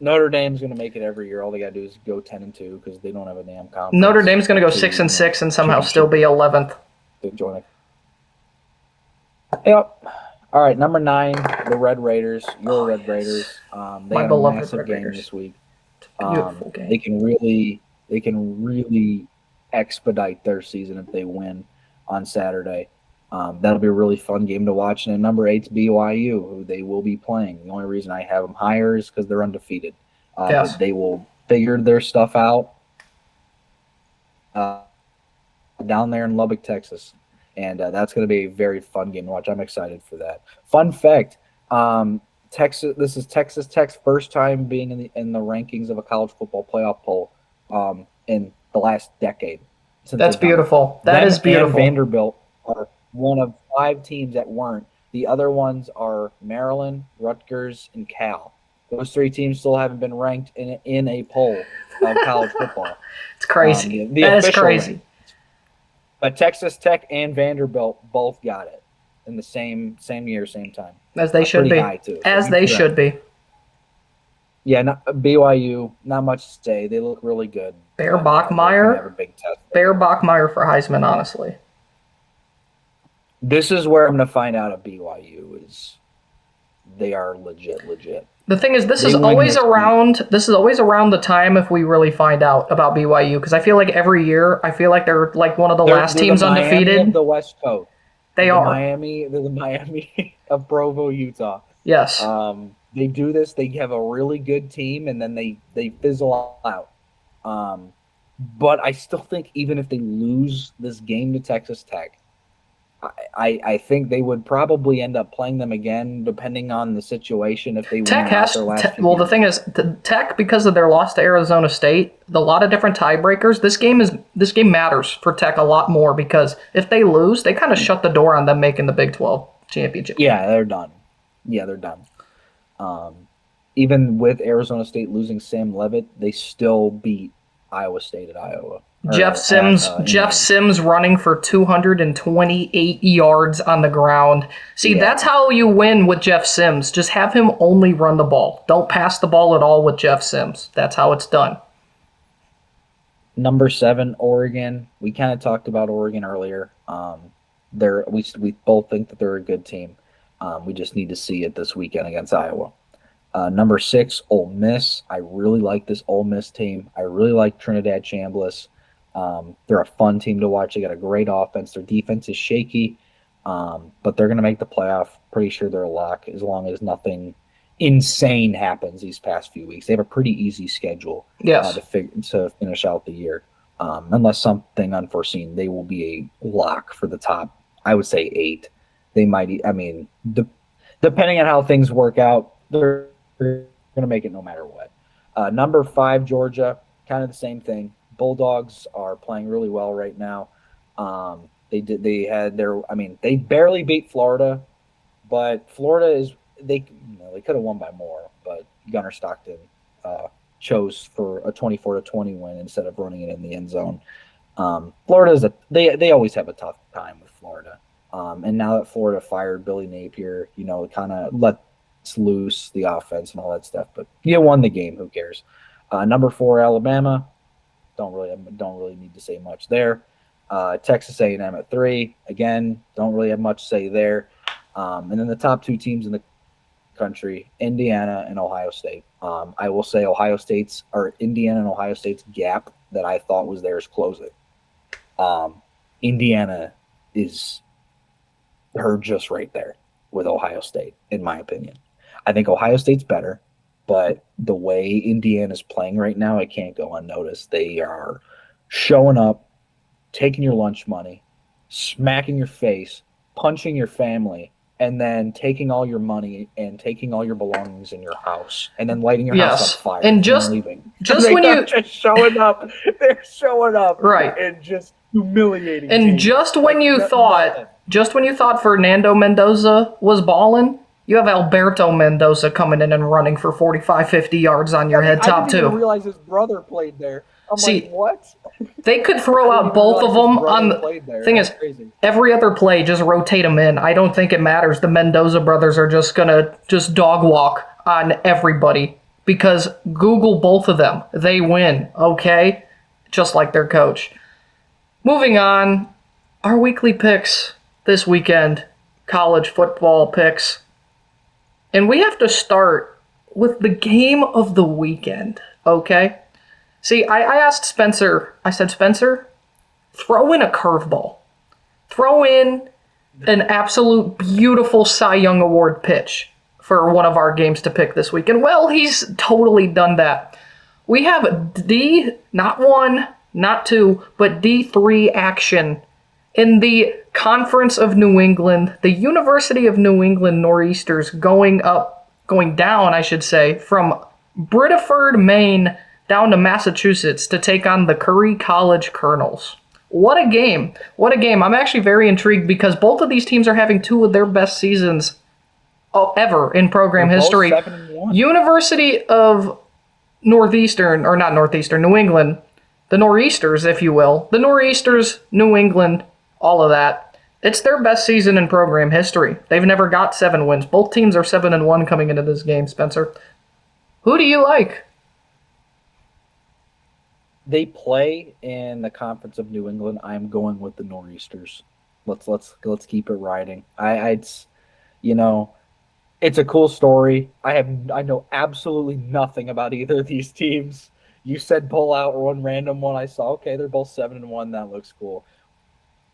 Notre Dame's going to make it every year. All they got to do is go 10-2 because they don't have a damn conference. Notre Dame's going to go 6-6 and somehow still be 11th. Join it. Yep. All right, number 9, the Red Raiders. Your Red Raiders. They My got a beloved massive Red game Raiders. this week. Beautiful game. They can really expedite their season if they win on Saturday. That'll be a really fun game to watch. And then number 8's BYU, who they will be playing. The only reason I have them higher is because they're undefeated. Yes. But they will figure their stuff out down there in Lubbock, Texas. And that's going to be a very fun game to watch. I'm excited for that. Fun fact, this is Texas Tech's first time being in the rankings of a college football playoff poll in the last decade. That's beautiful. That is beautiful. And Vanderbilt are one of 5 teams that weren't. The other ones are Maryland, Rutgers, and Cal. Those 3 teams still haven't been ranked in a poll of college football. It's crazy. The That is official crazy. rank. But Texas Tech and Vanderbilt both got it in the same year, same time. As they should be. High too, As they should be. Yeah, BYU, not much to say. They look really good. Bear But they're gonna Bachmeier. have a big test. Bear Bachmeier for Heisman, honestly. This is where I'm going to find out if BYU is. They are legit. The thing is, this They is win always this week. around the time if we really find out about BYU, because I feel like every year, I feel like they're like one of the last They're teams the Miami undefeated. of the West Coast. They They're are. They're the Miami of Provo, Utah. Yes. They do this. They have a really good team, and then they fizzle out. But I still think even if they lose this game to Texas Tech, I think they would probably end up playing them again, depending on the situation. If they Tech win out has their last few well. The games. thing is, Tech, because of their loss to Arizona State, a lot of different tiebreakers. This game matters for Tech a lot more because if they lose, they kind of shut the door on them making the Big 12 championship. Yeah, they're done. Even with Arizona State losing Sam Levitt, they still beat Iowa State at Iowa. Jeff Sims running for 228 yards on the ground. See, That's how you win with Jeff Sims. Just have him only run the ball. Don't pass the ball at all with Jeff Sims. That's how it's done. Number 7, Oregon. We kind of talked about Oregon earlier. We both think that they're a good team. We just need to see it this weekend against Iowa. Number 6, Ole Miss. I really like this Ole Miss team. I really like Trinidad Chambliss. They're a fun team to watch. They got a great offense. Their defense is shaky, but they're going to make the playoff. Pretty sure they're a lock as long as nothing insane happens these past few weeks. They have a pretty easy schedule to finish out the year. Unless something unforeseen, they will be a lock for the top, I would say 8. They might, depending on how things work out, they're going to make it no matter what. Number 5, Georgia, kind of the same thing. Bulldogs are playing really well right now. They barely beat Florida, but Florida they could have won by more, but Gunnar Stockton chose for a 24-20 win instead of running it in the end zone. Florida they always have a tough time with Florida. And now that Florida fired Billy Napier, it kind of lets loose the offense and all that stuff. But you won the game. Who cares? Number 4, Alabama. Don't really need to say much there. Texas A&M at 3. Again, don't really have much to say there. And then the top 2 teams in the country, Indiana and Ohio State. I will say Indiana and Ohio State's gap that I thought was theirs closing. Indiana is just right there with Ohio State, in my opinion. I think Ohio State's better. but the way Indiana's playing right now, it can't go unnoticed. They are showing up, taking your lunch money, smacking your face, punching your family, and then taking all your money and taking all your belongings in your house, and then lighting your house on fire and leaving. Just when you just showing up, they're showing up, right, and just humiliating. And teams. just when you thought Fernando Mendoza was balling, you have Alberto Mendoza coming in and running for 45, 50 yards on your head top I didn't two. even realize his brother played there. I'm like, what? They could throw out both of them on the thing. Is every other play just rotate them in. I don't think it matters. The Mendoza brothers are just gonna dog walk on everybody because Google both of them. They win, okay? Just like their coach. Moving on, our weekly picks this weekend, college football picks. And we have to start with the game of the weekend, okay? See, I asked Spencer, I said, Spencer, throw in a curveball. Throw in an absolute beautiful Cy Young Award pitch for one of our games to pick this weekend. Well, he's totally done that. We have D, not 1, not 2, but D3 action in the Conference of New England, the University of New England Nor'easters going down, I should say, from Biddeford, Maine, down to Massachusetts to take on the Curry College Colonels. What a game. What a game. I'm actually very intrigued because both of these teams are having two of their best seasons ever in program history. University of New England, the Nor'easters, if you will. The Nor'easters, New England, all of that. It's their best season in program history. They've never got 7 wins. Both teams are 7-1 coming into this game, Spencer. Who do you like? They play in the Conference of New England. I'm going with the Nor'easters. Let's keep it riding. It's a cool story. I know absolutely nothing about either of these teams. You said pull out one random one. I saw, okay, they're both 7-1. That looks cool.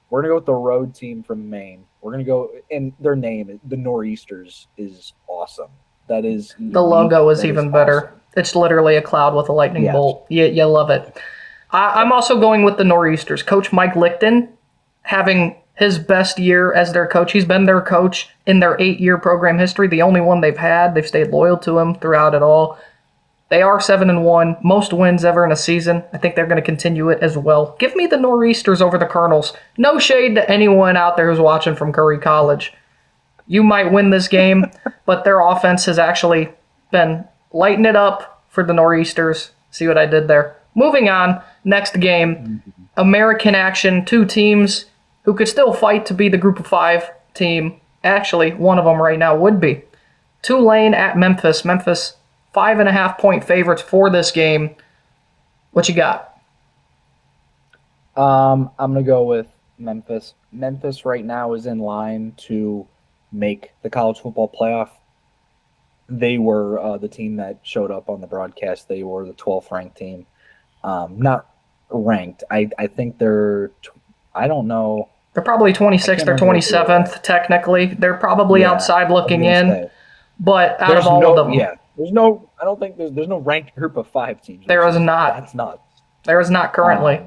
We're going to go with the road team from Maine. We're going to go, and their name, the Nor'easters, is awesome. That is unique. The logo is even better. Awesome. It's literally a cloud with a lightning bolt. You love it. I'm also going with the Nor'easters. Coach Mike Lichten having his best year as their coach. He's been their coach in their 8-year program history, the only one they've had. They've stayed loyal to him throughout it all. They are 7-1, most wins ever in a season. I think they're going to continue it as well. Give me the Nor'easters over the Colonels. No shade to anyone out there who's watching from Curry College. You might win this game, but their offense has actually been lighting it up for the Nor'easters. See what I did there? Moving on, next game, American action, 2 teams who could still fight to be the Group of 5 team. Actually, one of them right now would be. Tulane at Memphis. Memphis, 5.5-point favorites for this game. What you got? I'm going to go with Memphis. Memphis right now is in line to make the college football playoff. They were the team that showed up on the broadcast. They were the 12th ranked team. Not ranked. I think they're, I don't know. They're probably 26th or 27th, technically. They're probably outside looking in. But out of all of them. Yeah. I don't think there's no ranked Group of 5 teams. There is not. That's nuts. There is not currently.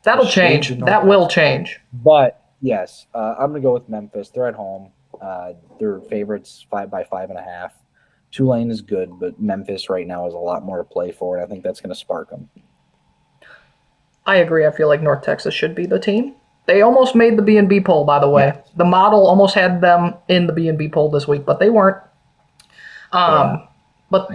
That'll change. That will change. But, yes, I'm going to go with Memphis. They're at home. They're favorites 5 by 5.5. Tulane is good, but Memphis right now has a lot more to play for, and I think that's going to spark them. I agree. I feel like North Texas should be the team. They almost made the B&B poll, by the way. Yeah. The model almost had them in the B&B poll this week, but they weren't. But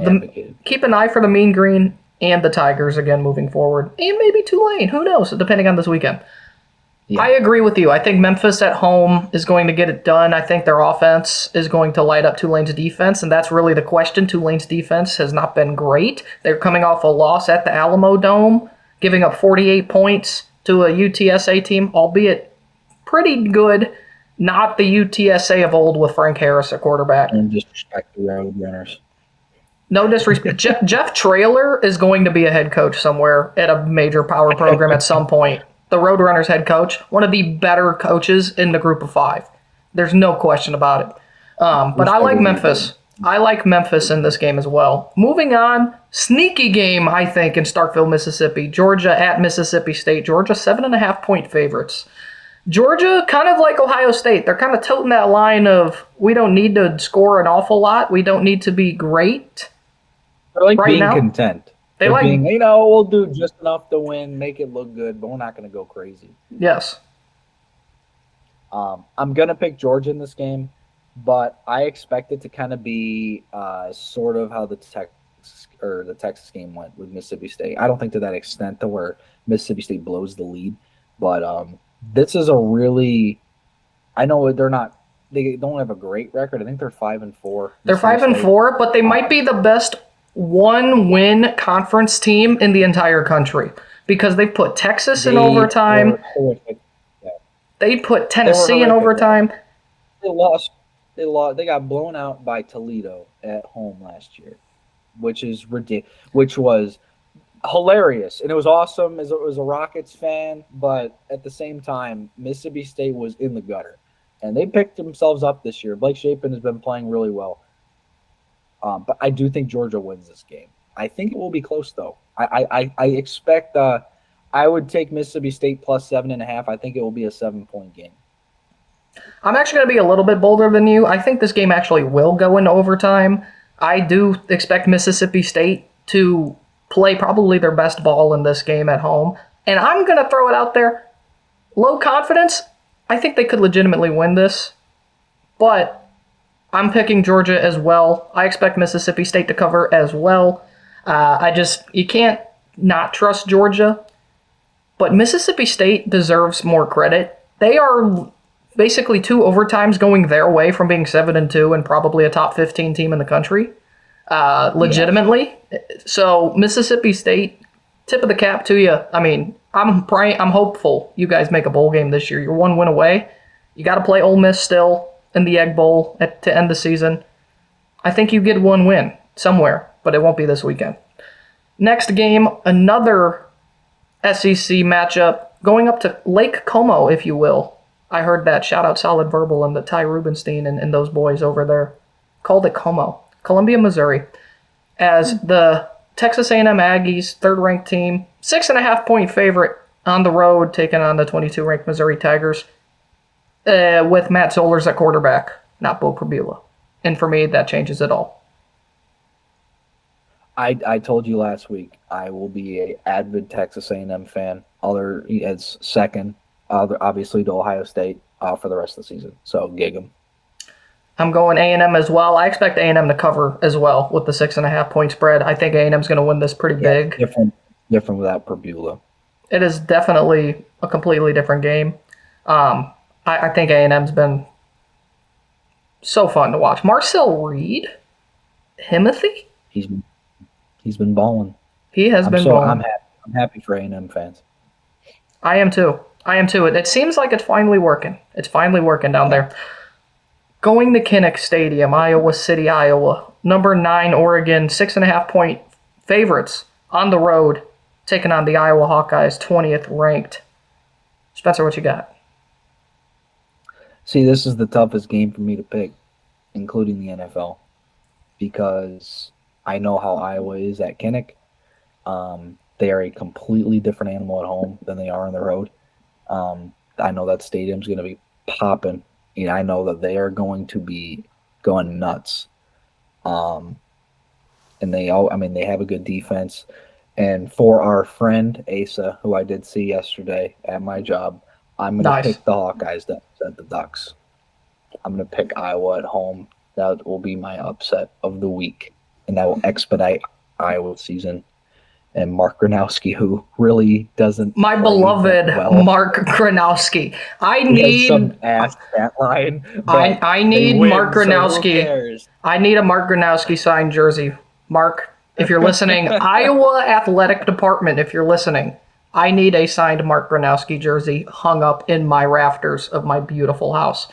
keep an eye for the Mean Green and the Tigers again moving forward. And maybe Tulane. Who knows, depending on this weekend. Yeah. I agree with you. I think Memphis at home is going to get it done. I think their offense is going to light up Tulane's defense, and that's really the question. Tulane's defense has not been great. They're coming off a loss at the Alamo Dome, giving up 48 points to a UTSA team, albeit pretty good. Not the UTSA of old with Frank Harris at quarterback. And disrespect the road runners. No disrespect. Jeff Traylor is going to be a head coach somewhere at a major power program at some point. The Roadrunners head coach, one of the better coaches in the Group of 5. There's no question about it. But I like Memphis. I like Memphis in this game as well. Moving on, sneaky game, I think, in Starkville, Mississippi. Georgia at Mississippi State. Georgia 7.5-point favorites. Georgia, kind of like Ohio State, they're kind of toting that line of we don't need to score an awful lot. We don't need to be great. They're like right being now. content. They They're like being, we'll do just enough to win, make it look good, but we're not going to go crazy. Yes. I'm going to pick Georgia in this game, but I expect it to kind of be sort of how the Texas game went with Mississippi State. I don't think to that extent to where Mississippi State blows the lead, but this is a really – I know they don't have a great record. I think they're 5-4. They're 5-4, but they might be the best one-win conference team in the entire country because they put Texas in overtime. They put Tennessee in overtime. They lost. They got blown out by Toledo at home last year, which is ridiculous. Which was hilarious, and it was awesome as a Rockets fan. But at the same time, Mississippi State was in the gutter, and they picked themselves up this year. Blake Shapen has been playing really well, but I do think Georgia wins this game. I think it will be close, though. I expect. I would take Mississippi State plus 7.5. I think it will be a 7-point game. I'm actually going to be a little bit bolder than you. I think this game actually will go into overtime. I do expect Mississippi State to play probably their best ball in this game at home. And I'm going to throw it out there. Low confidence. I think they could legitimately win this. But I'm picking Georgia as well. I expect Mississippi State to cover as well. You can't not trust Georgia. But Mississippi State deserves more credit. They are basically 2 overtimes going their way from being 7-2 and probably a top 15 team in the country, legitimately. Yeah. So Mississippi State, tip of the cap to you. I mean, I'm hopeful you guys make a bowl game this year. You're 1 win away. You got to play Ole Miss still in the Egg Bowl to end the season. I think you get 1 win somewhere, but it won't be this weekend. Next game, another SEC matchup, going up to Lake Como, if you will. I heard that. Shout out Solid Verbal and the Ty Rubenstein and those boys over there. Called it Como. Columbia, Missouri. As the Texas A&M Aggies, 3rd-ranked team, 6.5-point favorite on the road, taking on the 22-ranked Missouri Tigers, with Matt Zollers at quarterback, not Bo Prabula. And for me, that changes it all. I told you last week I will be an avid Texas A&M fan. As second, obviously to Ohio State for the rest of the season. So gig 'em. I'm going A&M as well. I expect A&M to cover as well with the 6.5-point spread. I think A&M's going to win this pretty big. Different without Prabula. It is definitely a completely different game. I think A&M's been so fun to watch. Marcel Reed, Himothy. He's been balling. He has been balling. I'm happy for A&M fans. I am too. It seems like it's finally working. It's finally working down there. Going to Kinnick Stadium, Iowa City, Iowa. Number 9, Oregon, 6.5-point favorites on the road, taking on the Iowa Hawkeyes, 20th ranked. Spencer, what you got? See, this is the toughest game for me to pick, including the NFL, because I know how Iowa is at Kinnick. They are a completely different animal at home than they are on the road. I know that stadium's going to be popping. I know that they are going to be going nuts. And they have a good defense. And for our friend Asa, who I did see yesterday at my job, I'm going to pick the Hawkeyes to upset the Ducks. I'm going to pick Iowa at home. That will be my upset of the week. And that will expedite Iowa season. And Mark Gronowski, who really doesn't. My beloved Mark Gronowski. I need some ass stat line. I need Mark Gronowski. I need a Mark Gronowski signed jersey. Mark, if you're listening, Iowa Athletic Department, if you're listening, I need a signed Mark Gronowski jersey hung up in my rafters of my beautiful house.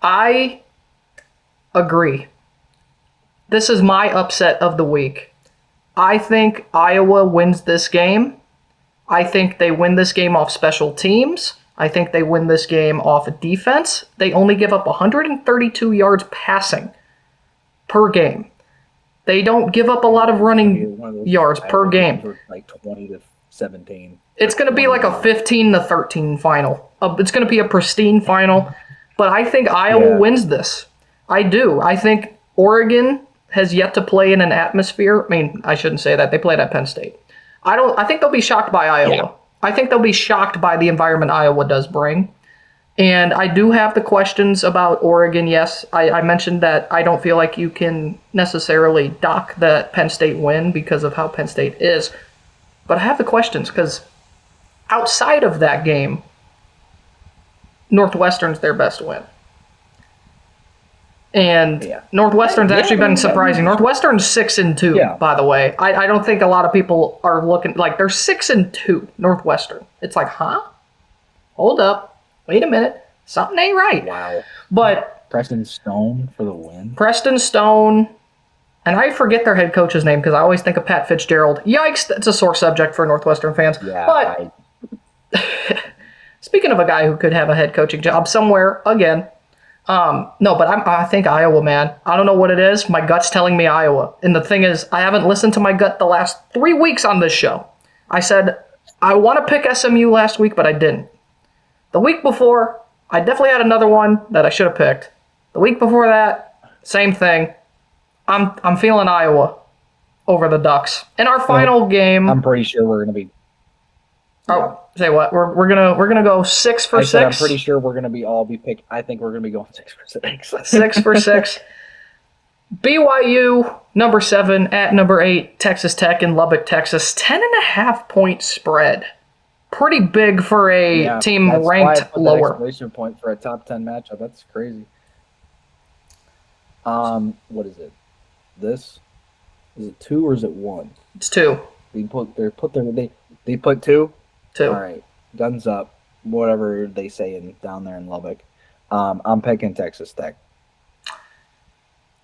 I agree. This is my upset of the week. I think Iowa wins this game. I think they win this game off special teams. I think they win this game off defense. They only give up 132 yards passing. per game. They don't give up a lot of running yards per game. Like 20-17. It's going to be like a 15-13 final. It's going to be a pristine final. But I think Iowa wins this. I do. I think Oregon has yet to play in an atmosphere. I mean, I shouldn't say that. They played at Penn State. I think they'll be shocked by Iowa. Yeah. I think they'll be shocked by the environment Iowa does bring. And I do have the questions about Oregon. Yes, I mentioned that I don't feel like you can necessarily dock the Penn State win because of how Penn State is. But I have the questions because outside of that game, Northwestern's their best win. And Northwestern's actually been surprising. Northwestern's 6-2, by the way. I don't think a lot of people are looking like they're 6-2, Northwestern. It's like, huh? Hold up. Wait a minute. Something ain't right. Wow. But Preston Stone for the win. Preston Stone, and I forget their head coach's name because I always think of Pat Fitzgerald. Yikes, that's a sore subject for Northwestern fans. Yeah, but speaking of a guy who could have a head coaching job somewhere again, no, but I think Iowa, man. I don't know what it is. My gut's telling me Iowa. And the thing is, I haven't listened to my gut the last 3 weeks on this show. I said I want to pick SMU last week, but I didn't. The week before, I definitely had another one that I should have picked. The week before that, same thing. I'm feeling Iowa over the Ducks. In our final game, I'm pretty sure we're going to be. Say what? We're gonna go 6 for 6. I'm pretty sure we're gonna be picked. I think we're gonna be going 6 for 6. 6 for 6. BYU number 7 at number 8. Texas Tech in Lubbock, Texas. 10.5 point spread. Pretty big for a team ranked lower. Exclamation point for a top 10 matchup. That's crazy. What is it? This is it 2 or is it 1? It's 2. They put 2. 2. All right, guns up. Whatever they say down there in Lubbock. I'm picking Texas Tech.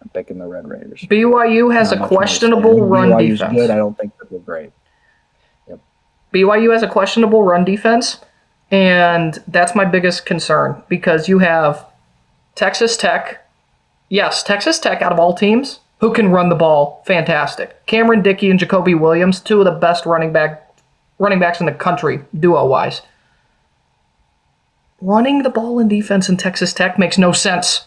I'm picking the Red Raiders. BYU has a questionable run defense. BYU's good. I don't think they're great. Yep. BYU has a questionable run defense, and that's my biggest concern because you have Texas Tech. Yes, Texas Tech out of all teams who can run the ball, fantastic. Cameron Dickey and Jacoby Williams, 2 of the best running backs in the country, duo-wise. Running the ball in defense in Texas Tech makes no sense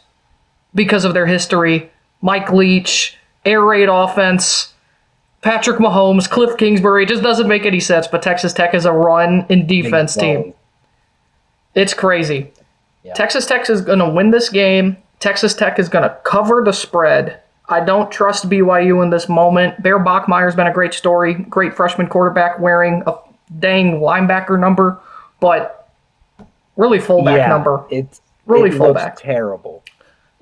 because of their history. Mike Leach, air raid offense, Patrick Mahomes, Cliff Kingsbury. It just doesn't make any sense, but Texas Tech is a run in defense team. It's crazy. Yeah. Texas Tech is going to win this game. Texas Tech is going to cover the spread. I don't trust BYU in this moment. Bear Bachmeier's been a great story. Great freshman quarterback wearing a dang linebacker number, but really fullback number. It fullback. Looks terrible.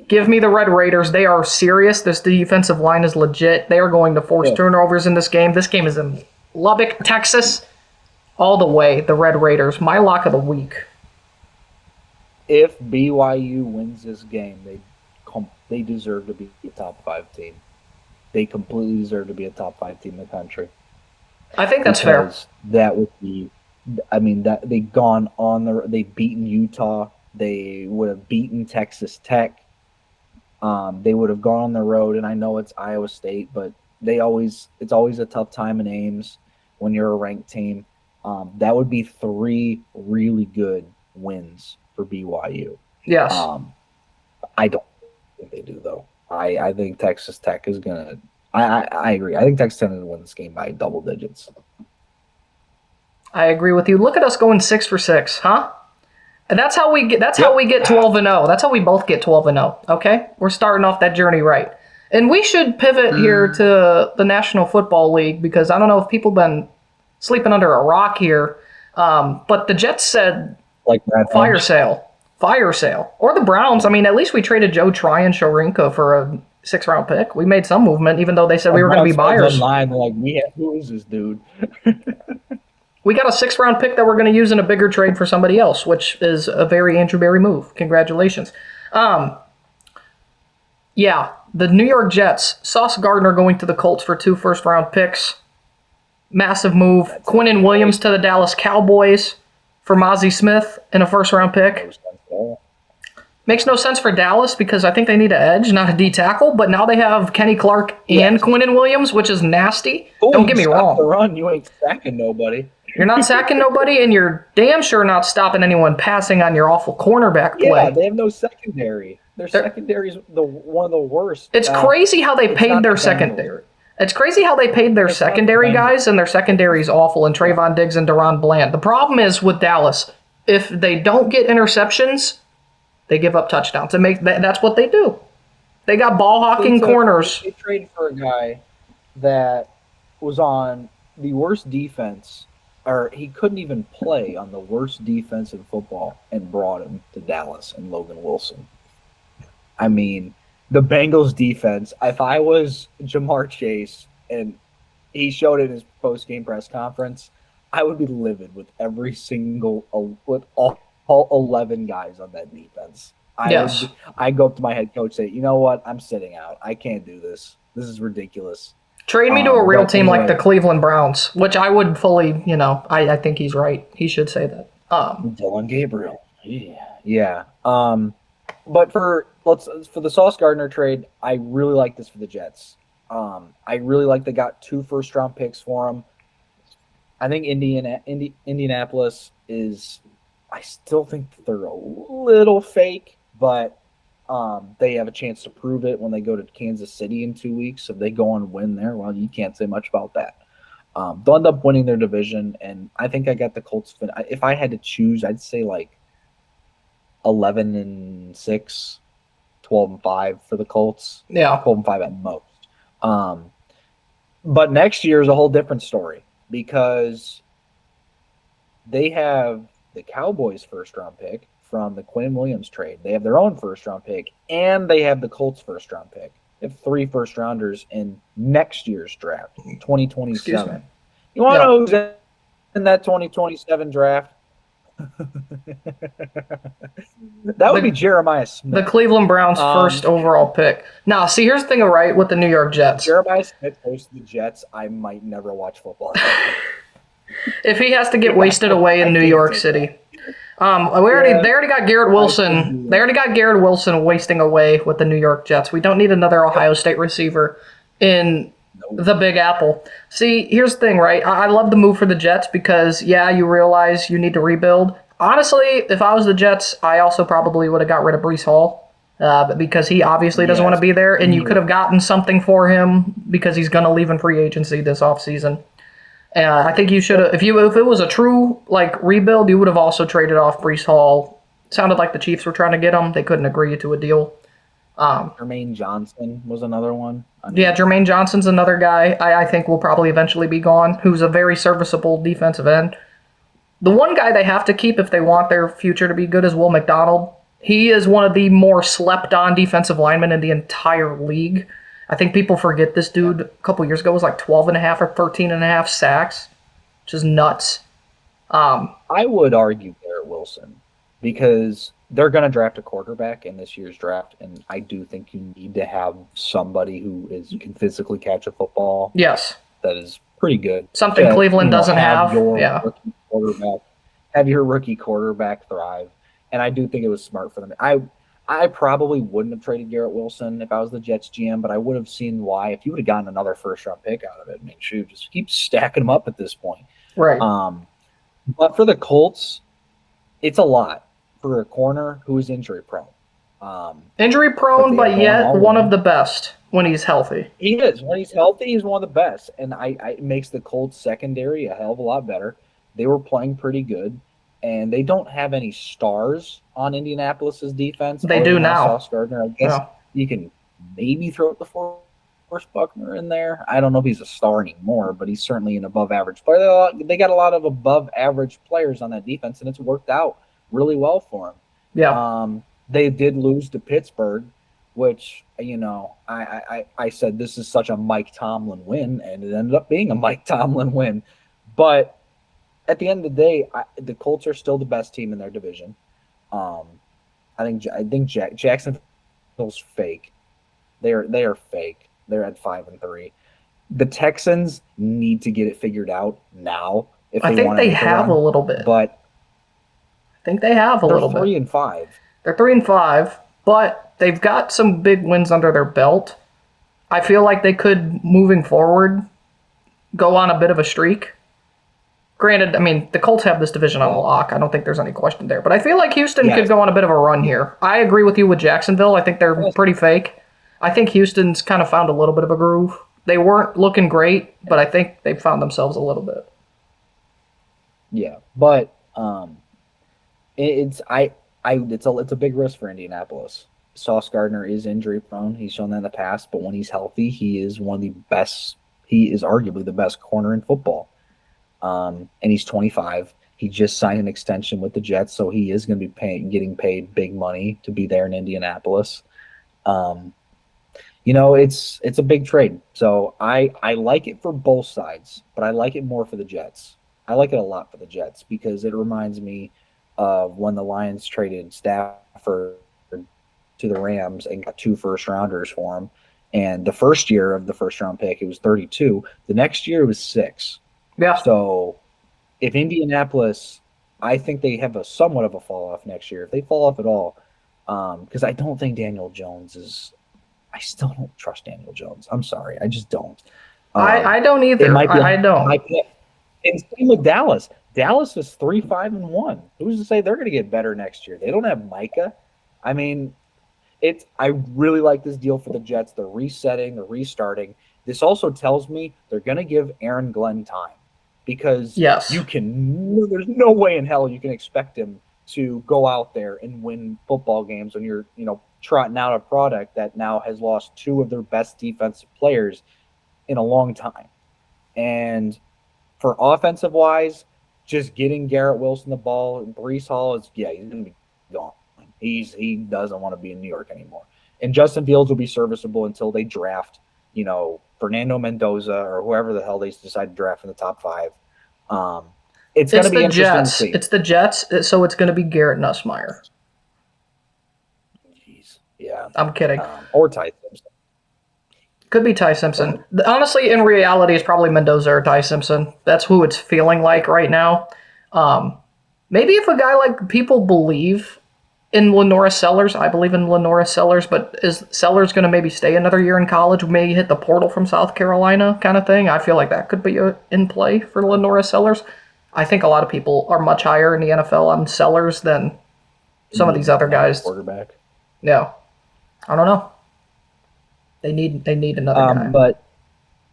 Give me the Red Raiders. They are serious. This defensive line is legit. They are going to force turnovers in this game. This game is in Lubbock, Texas. All the way, the Red Raiders. My lock of the week. If BYU wins this game, they deserve to be a top 5 team. They completely deserve to be a top 5 team in the country. I think that's fair. That would be, I mean, that they've beaten Utah. They would have beaten Texas Tech. They would have gone on the road, and I know it's Iowa State, but it's always a tough time in Ames when you're a ranked team. That would be 3 really good wins for BYU. Yes. I don't think they do, though. I think Texas Tech is going to – I agree. I think Texas Tech is going to win this game by double digits. I agree with you. Look at us going 6 for 6, huh? And that's how we get 12-0. That's how we both get 12-0, okay? We're starting off that journey right. And we should pivot here to the National Football League because I don't know if people have been sleeping under a rock here, but the Jets said fire sale. Or the Browns. I mean, at least we traded Joe Tryon Shorinka for a 6th-round pick. We made some movement, even though they said we were going to be buyers. Online, like, who is this dude? We got a 6th-round pick that we're going to use in a bigger trade for somebody else, which is a very Andrew Berry move. Congratulations. The New York Jets, Sauce Gardner going to the Colts for 2 first-round picks. Massive move. Quinnen Williams to the Dallas Cowboys for Mozzie Smith and a first-round pick. Makes no sense for Dallas because I think they need an edge, not a D tackle. But now they have Kenny Clark and Quinnen Williams, which is nasty. Don't get me wrong. The run, you ain't sacking nobody. You're not sacking nobody, and you're damn sure not stopping anyone passing on your awful cornerback play. Yeah, they have no secondary. Their secondary is one of the worst. It's crazy how they paid their secondary. It's crazy how they paid their secondary guys, and their secondary is awful, and Trayvon Diggs and Deron Bland. The problem is with Dallas, if they don't get interceptions, they give up touchdowns. That's what they do. They got ball-hawking corners. They traded for a guy that was on the worst defense, or he couldn't even play on the worst defense in football, and brought him to Dallas and Logan Wilson. I mean, the Bengals defense, if I was Jamar Chase and he showed it in his post-game press conference, I would be livid with with all 11 guys on that defense. I'd go up to my head coach and say, you know what, I'm sitting out. I can't do this. This is ridiculous. Trade me to a real team like the Cleveland Browns, which I would fully, I think he's right. He should say that. Dylan Gabriel. Yeah. But for the Sauce Gardner trade, I really like this for the Jets. I really like they got 2 first-round picks for him. I think Indianapolis is – I still think they're a little fake, but they have a chance to prove it when they go to Kansas City in 2 weeks. If they go and win there, well, you can't say much about that. They'll end up winning their division, and I think I got the Colts. If I had to choose, I'd say like 11-6, 12-5 for the Colts. Yeah, 12-5 at most. But next year is a whole different story because they have the Cowboys' first-round pick from the Quinnen Williams trade. They have their own first-round pick, and they have the Colts' first-round pick. They have 3 first-rounders in next year's draft, 2027. You want to know who's in that 2027 draft? That would be Jeremiah Smith. The Cleveland Browns' first overall pick. Now, see, here's the thing, right, with the New York Jets. Jeremiah Smith goes to the Jets, I might never watch football. If he has to get wasted away in New York City. They already got Garrett Wilson. They already got Garrett Wilson wasting away with the New York Jets. We don't need another Ohio State receiver in the Big Apple. See, here's the thing, right? I love the move for the Jets because, you realize you need to rebuild. Honestly, if I was the Jets, I also probably would have got rid of Breece Hall because he obviously doesn't want to be there, and you could have gotten something for him because he's going to leave in free agency this offseason. I think you should have, if it was a true rebuild, you would have also traded off Breece Hall. Sounded like the Chiefs were trying to get him. They couldn't agree to a deal. Jermaine Johnson was another one. Jermaine Johnson's another guy I think will probably eventually be gone, who's a very serviceable defensive end. The one guy they have to keep if they want their future to be good is Will McDonald. He is one of the more slept-on defensive linemen in the entire league. I think people forget this dude a couple years ago was like 12.5 or 13.5 sacks, which is nuts. I would argue Garrett Wilson because they're going to draft a quarterback in this year's draft, and I do think you need to have somebody who can physically catch a football. Yes. That is pretty good. Something Cleveland doesn't have. Have your rookie quarterback thrive. And I do think it was smart for them. I probably wouldn't have traded Garrett Wilson if I was the Jets GM, but I would have seen why. If you would have gotten another first-round pick out of it, just keep stacking them up at this point. Right. But for the Colts, it's a lot for a corner who is injury-prone. Injury-prone, but yet one of the best when he's healthy. He is. When he's healthy, he's one of the best. And it makes the Colts secondary a hell of a lot better. They were playing pretty good. And they don't have any stars on Indianapolis's defense. They do now. Sauce Gardner, I guess you can maybe throw the Forrest Buckner in there. I don't know if he's a star anymore, but he's certainly an above-average player. They got a lot of above-average players on that defense, and it's worked out really well for them. Yeah. They did lose to Pittsburgh, which, I said this is such a Mike Tomlin win, and it ended up being a Mike Tomlin win. But at the end of the day, the Colts are still the best team in their division. I think Jacksonville's fake. They are fake. They're at 5-3. The Texans need to get it figured out now. I think they have a little bit. But I think they have a little bit. They're 3-5. They're 3-5, but they've got some big wins under their belt. I feel like they could, moving forward, go on a bit of a streak. Granted, I mean, the Colts have this division on lock. I don't think there's any question there. But I feel like Houston could go on a bit of a run here. I agree with you with Jacksonville. I think they're pretty fake. I think Houston's kind of found a little bit of a groove. They weren't looking great, but I think they found themselves a little bit. Yeah, but it's a big risk for Indianapolis. Sauce Gardner is injury prone. He's shown that in the past, but when he's healthy, he is one of the best. He is arguably the best corner in football. And he's 25. He just signed an extension with the Jets, so he is going to be getting paid big money to be there in Indianapolis. It's a big trade. So I like it for both sides, but I like it more for the Jets. I like it a lot for the Jets because it reminds me of when the Lions traded Stafford to the Rams and got 2 first-rounders for him. And the first year of the first-round pick, it was 32. The next year, it was 6. Yeah. So if Indianapolis, I think they have somewhat of a fall-off next year. If they fall off at all, because I don't think Daniel Jones is – I still don't trust Daniel Jones. I'm sorry. I just don't. I don't either. I don't. And same with Dallas. Dallas is 3-5-1. Who's to say they're going to get better next year? They don't have Micah. I mean – I really like this deal for the Jets. They're resetting, they're restarting. This also tells me they're going to give Aaron Glenn time because there's no way in hell you can expect him to go out there and win football games when you're, trotting out a product that now has lost 2 of their best defensive players in a long time. And for offensive wise, just getting Garrett Wilson the ball and Breece Hall he's going to be gone. He doesn't want to be in New York anymore. And Justin Fields will be serviceable until they draft, Fernando Mendoza or whoever the hell they decide to draft in the top 5. It's going to be interesting to see. It's the Jets, so it's going to be Garrett Nussmeier. Jeez, yeah. I'm kidding. Or Ty Simpson. Could be Ty Simpson. Honestly, in reality, it's probably Mendoza or Ty Simpson. That's who it's feeling like right now. Maybe if a guy like people believe in Lenora Sellers, I believe in Lenora Sellers, but is Sellers going to maybe stay another year in college, maybe hit the portal from South Carolina kind of thing? I feel like that could be in play for Lenora Sellers. I think a lot of people are much higher in the NFL on Sellers than some of these other guys. Quarterback. Yeah. I don't know. They need another guy. But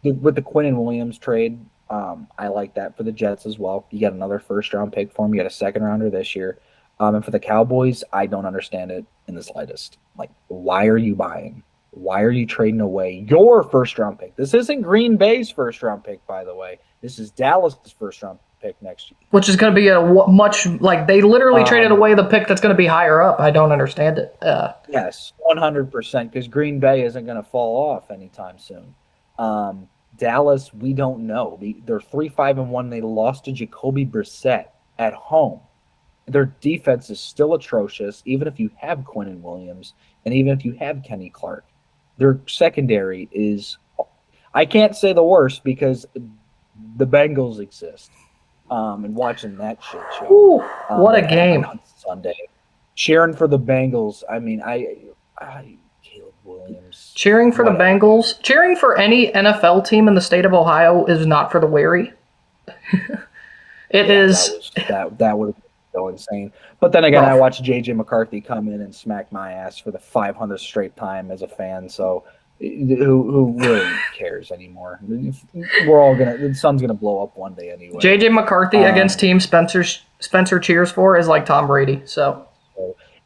with the Quinnen Williams trade, I like that for the Jets as well. You got another first-round pick for him. You got a second-rounder this year. And for the Cowboys, I don't understand it in the slightest. Like, why are you buying? Why are you trading away your first-round pick? This isn't Green Bay's first-round pick, by the way. This is Dallas' first-round pick next year. Which is going to be they literally traded away the pick that's going to be higher up. I don't understand it. Yes, 100%, because Green Bay isn't going to fall off anytime soon. Dallas, we don't know. They're 3-5-1. They lost to Jacoby Brissett at home. Their defense is still atrocious, even if you have Quinnen Williams and even if you have Kenny Clark. Their secondary is, I can't say the worst because the Bengals exist. And watching that shit show. Ooh, what a game. On Sunday. Cheering for the Bengals. I mean, Caleb Williams. Cheering for the Bengals. Cheering for any NFL team in the state of Ohio is not for the weary. That would so insane. But then again, I watched J.J. McCarthy come in and smack my ass for the 500th straight time as a fan. So who really cares anymore? The sun's gonna blow up one day anyway. J.J. McCarthy against team Spencer cheers for is like Tom Brady. So.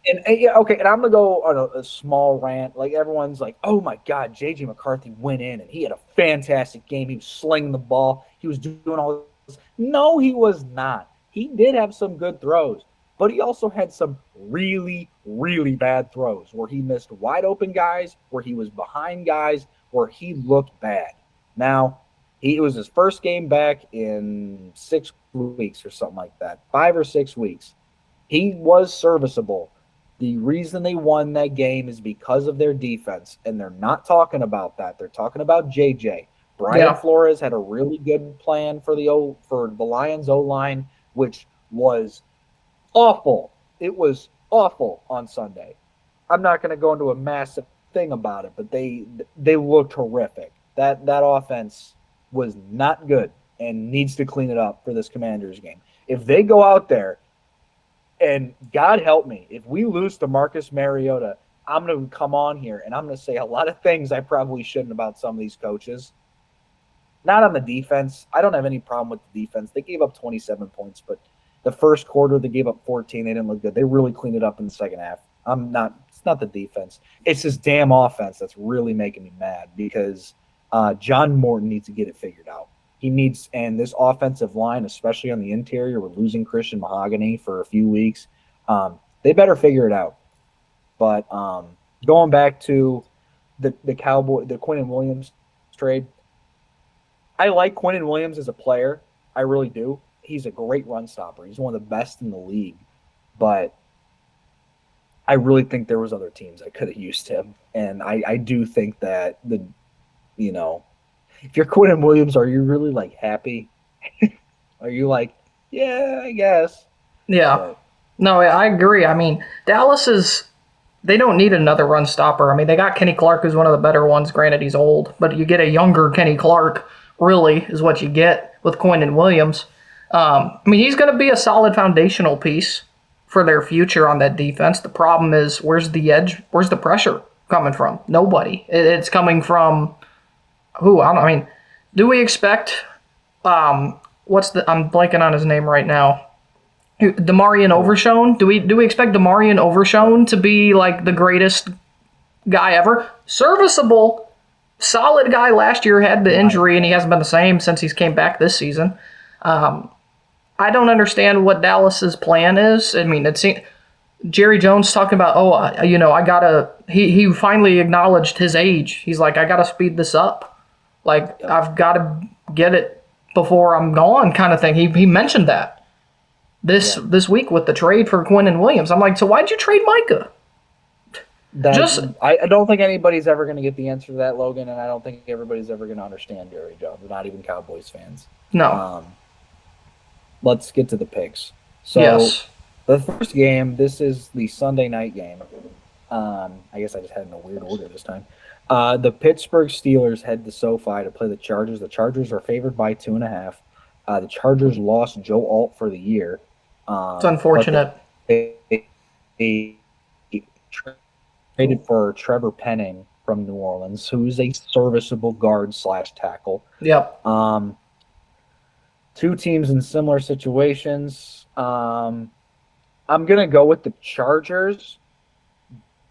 And I'm gonna go on a small rant. Like everyone's like, "Oh my God, J.J. McCarthy went in and he had a fantastic game. He was slinging the ball. He was doing all this." No, he was not. He did have some good throws, but he also had some really, really bad throws where he missed wide open guys, where he was behind guys, where he looked bad. Now, it was his first game back in 6 weeks or something like that, 5 or 6 weeks. He was serviceable. The reason they won that game is because of their defense, and they're not talking about that. They're talking about JJ. Brian Flores had a really good plan for the Lions O-line, which was awful. It was awful on Sunday. I'm not going to go into a massive thing about it, but they looked horrific. That offense was not good and needs to clean it up for this Commanders game. If they go out there, and God help me, if we lose to Marcus Mariota, I'm going to come on here and I'm going to say a lot of things I probably shouldn't about some of these coaches. Not on the defense. I don't have any problem with the defense. They gave up 27 points, but the first quarter they gave up 14. They didn't look good. They really cleaned it up in the second half. It's not the defense. It's this damn offense that's really making me mad because John Morton needs to get it figured out. And this offensive line, especially on the interior, we're losing Christian Mahogany for a few weeks. They better figure it out. But going back to the Quinnen Williams trade, I like Quinnen Williams as a player. I really do. He's a great run stopper. He's one of the best in the league. But I really think there was other teams that could have used him. And I do think that if you're Quinnen Williams, are you really like happy? Are you like, yeah, I guess? Yeah. But, no, I agree. I mean, Dallas they don't need another run stopper. I mean, they got Kenny Clark, who's one of the better ones. Granted, he's old, but you get a younger Kenny Clark, really, is what you get with Quinnen Williams. I mean, he's going to be a solid foundational piece for their future on that defense. The problem is, where's the edge? Where's the pressure coming from? Nobody. It's coming from who? I mean, do we expect I'm blanking on his name right now. Demarion Overshone? Do we expect Demarion Overshone to be like the greatest guy ever? Serviceable, solid guy last year, had the injury, and he hasn't been the same since he's came back this season. I don't understand what Dallas's plan is. I mean, Jerry Jones talking about, he finally acknowledged his age. He's like, I gotta speed this up. Like, I've got to get it before I'm gone, kind of thing. He mentioned that this week with the trade for Quinnen Williams. I'm like, so why'd you trade Micah? I don't think anybody's ever going to get the answer to that, Logan, and I don't think everybody's ever going to understand Jerry Jones, not even Cowboys fans. No. Let's get to the picks. So, yes. The first game, this is the Sunday night game. I guess I just had it in a weird order this time. The Pittsburgh Steelers head to SoFi to play the Chargers. The Chargers are favored by 2.5. The Chargers lost Joe Alt for the year. It's unfortunate. They traded for Trevor Penning from New Orleans, who's a serviceable guard/tackle. Yep. Two teams in similar situations. I'm gonna go with the Chargers,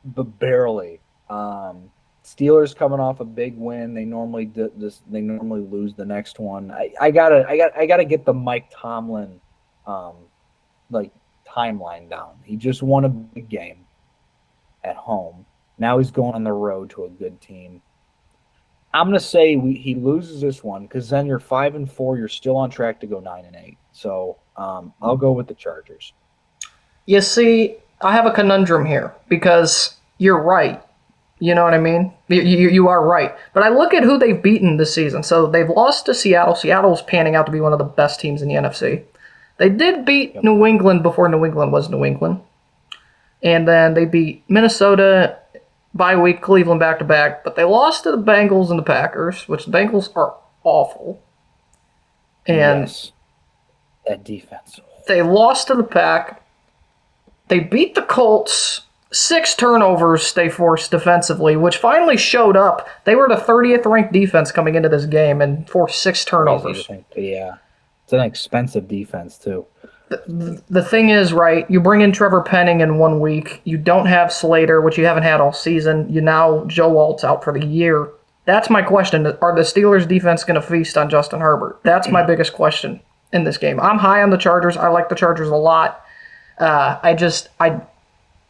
but barely. Steelers coming off a big win. They normally lose the next one. I gotta get the Mike Tomlin timeline down. He just won a big game at home. Now he's going on the road to a good team. I'm gonna say he loses this one because then you're 5-4. You're still on track to go 9-8. So I'll go with the Chargers. You see, I have a conundrum here because you're right. You know what I mean? You are right. But I look at who they've beaten this season. So they've lost to Seattle. Seattle's panning out to be one of the best teams in the NFC. They did beat New England before New England was New England. And then they beat Minnesota, bye week, Cleveland back-to-back. But they lost to the Bengals and the Packers, which the Bengals are awful. And yes. That defense. They lost to the Pack. They beat the Colts. 6 turnovers they forced defensively, which finally showed up. They were the 30th ranked defense coming into this game and forced 6 turnovers. Yeah. It's an expensive defense, too. The thing is, right, you bring in Trevor Penning in 1 week. You don't have Slater, which you haven't had all season. Joe Alt's out for the year. That's my question. Are the Steelers' defense going to feast on Justin Herbert? That's my biggest question in this game. I'm high on the Chargers. I like the Chargers a lot.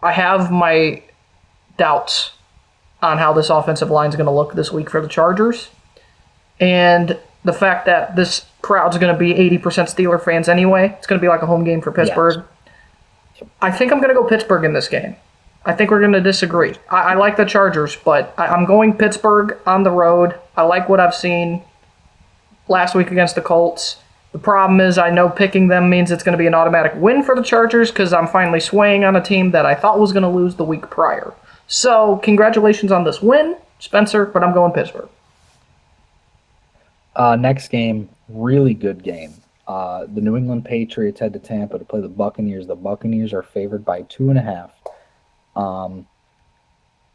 I have my doubts on how this offensive line is going to look this week for the Chargers. And the fact that this crowd's going to be 80% Steeler fans anyway. It's going to be like a home game for Pittsburgh. Yes. I think I'm going to go Pittsburgh in this game. I think we're going to disagree. I like the Chargers, but I'm going Pittsburgh on the road. I like what I've seen last week against the Colts. The problem is I know picking them means it's going to be an automatic win for the Chargers because I'm finally swaying on a team that I thought was going to lose the week prior. So congratulations on this win, Spencer, but I'm going Pittsburgh. Next game, really good game. The New England Patriots head to Tampa to play the Buccaneers. The Buccaneers are favored by 2.5.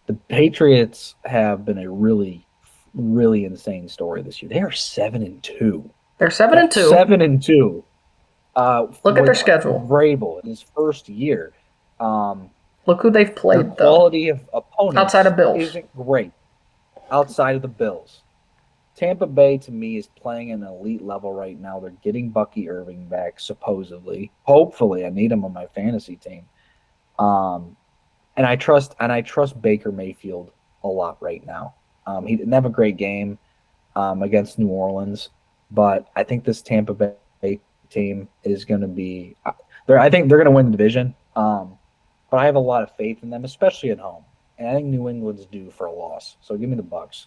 The Patriots have been a really, really insane story this year. They are 7-2. They're 7-2. 7-2. Look at their schedule. Vrabel in his first year. Look who they've played, the quality of opponents outside of Bills isn't great. Outside of the Bills. Tampa Bay, to me, is playing at an elite level right now. They're getting Bucky Irving back, supposedly. Hopefully, I need him on my fantasy team. And I trust Baker Mayfield a lot right now. He didn't have a great game against New Orleans, but I think this Tampa Bay team is going to be. I think they're going to win the division. But I have a lot of faith in them, especially at home. And I think New England's due for a loss. So give me the Bucs.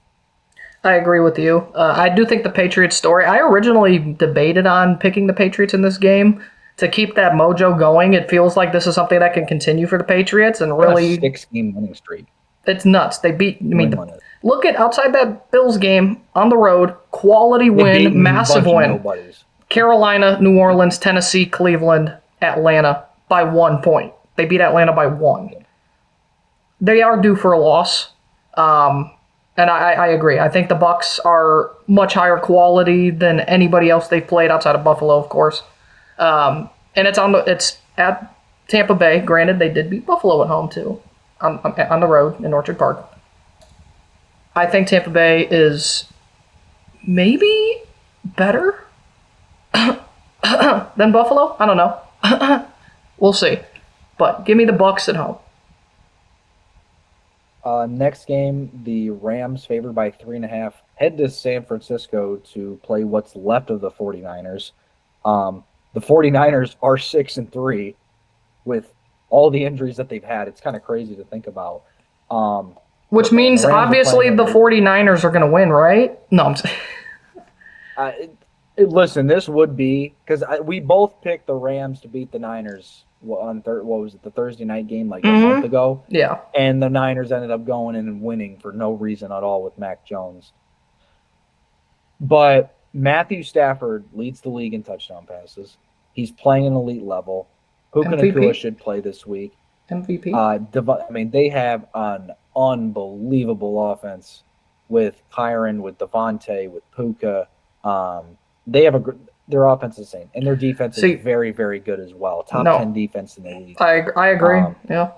I agree with you. I do think the Patriots story. I originally debated on picking the Patriots in this game to keep that mojo going. It feels like this is something that can continue for the Patriots and really. A 6-game winning streak. It's nuts. They beat. Look at outside that Bills game on the road, quality win, massive win. Carolina, New Orleans, Tennessee, Cleveland, Atlanta by 1 point. They beat Atlanta by 1. They are due for a loss. And I agree. I think the Bucs are much higher quality than anybody else they've played outside of Buffalo, of course. And it's at Tampa Bay. Granted, they did beat Buffalo at home too, on the road in Orchard Park. I think Tampa Bay is maybe better than Buffalo. I don't know. We'll see. But give me the Bucs at home. Next game, the Rams favored by 3.5 head to San Francisco to play what's left of the 49ers. The 49ers are 6-3 with all the injuries that they've had. It's kind of crazy to think about. Which means obviously the 49ers are going to win, right? No, I'm saying. Listen, this would be because we both picked the Rams to beat the Niners on what was it, the Thursday night game a month ago? Yeah. And the Niners ended up going in and winning for no reason at all with Mac Jones. But Matthew Stafford leads the league in touchdown passes. He's playing an elite level. Puka Nacua should play this week. MVP. They have an unbelievable offense with Kyron, with Devontae, with Puka. They have their offense is insane, and their defense is very, very good as well. Top 10 defense in the league. I agree. Yeah.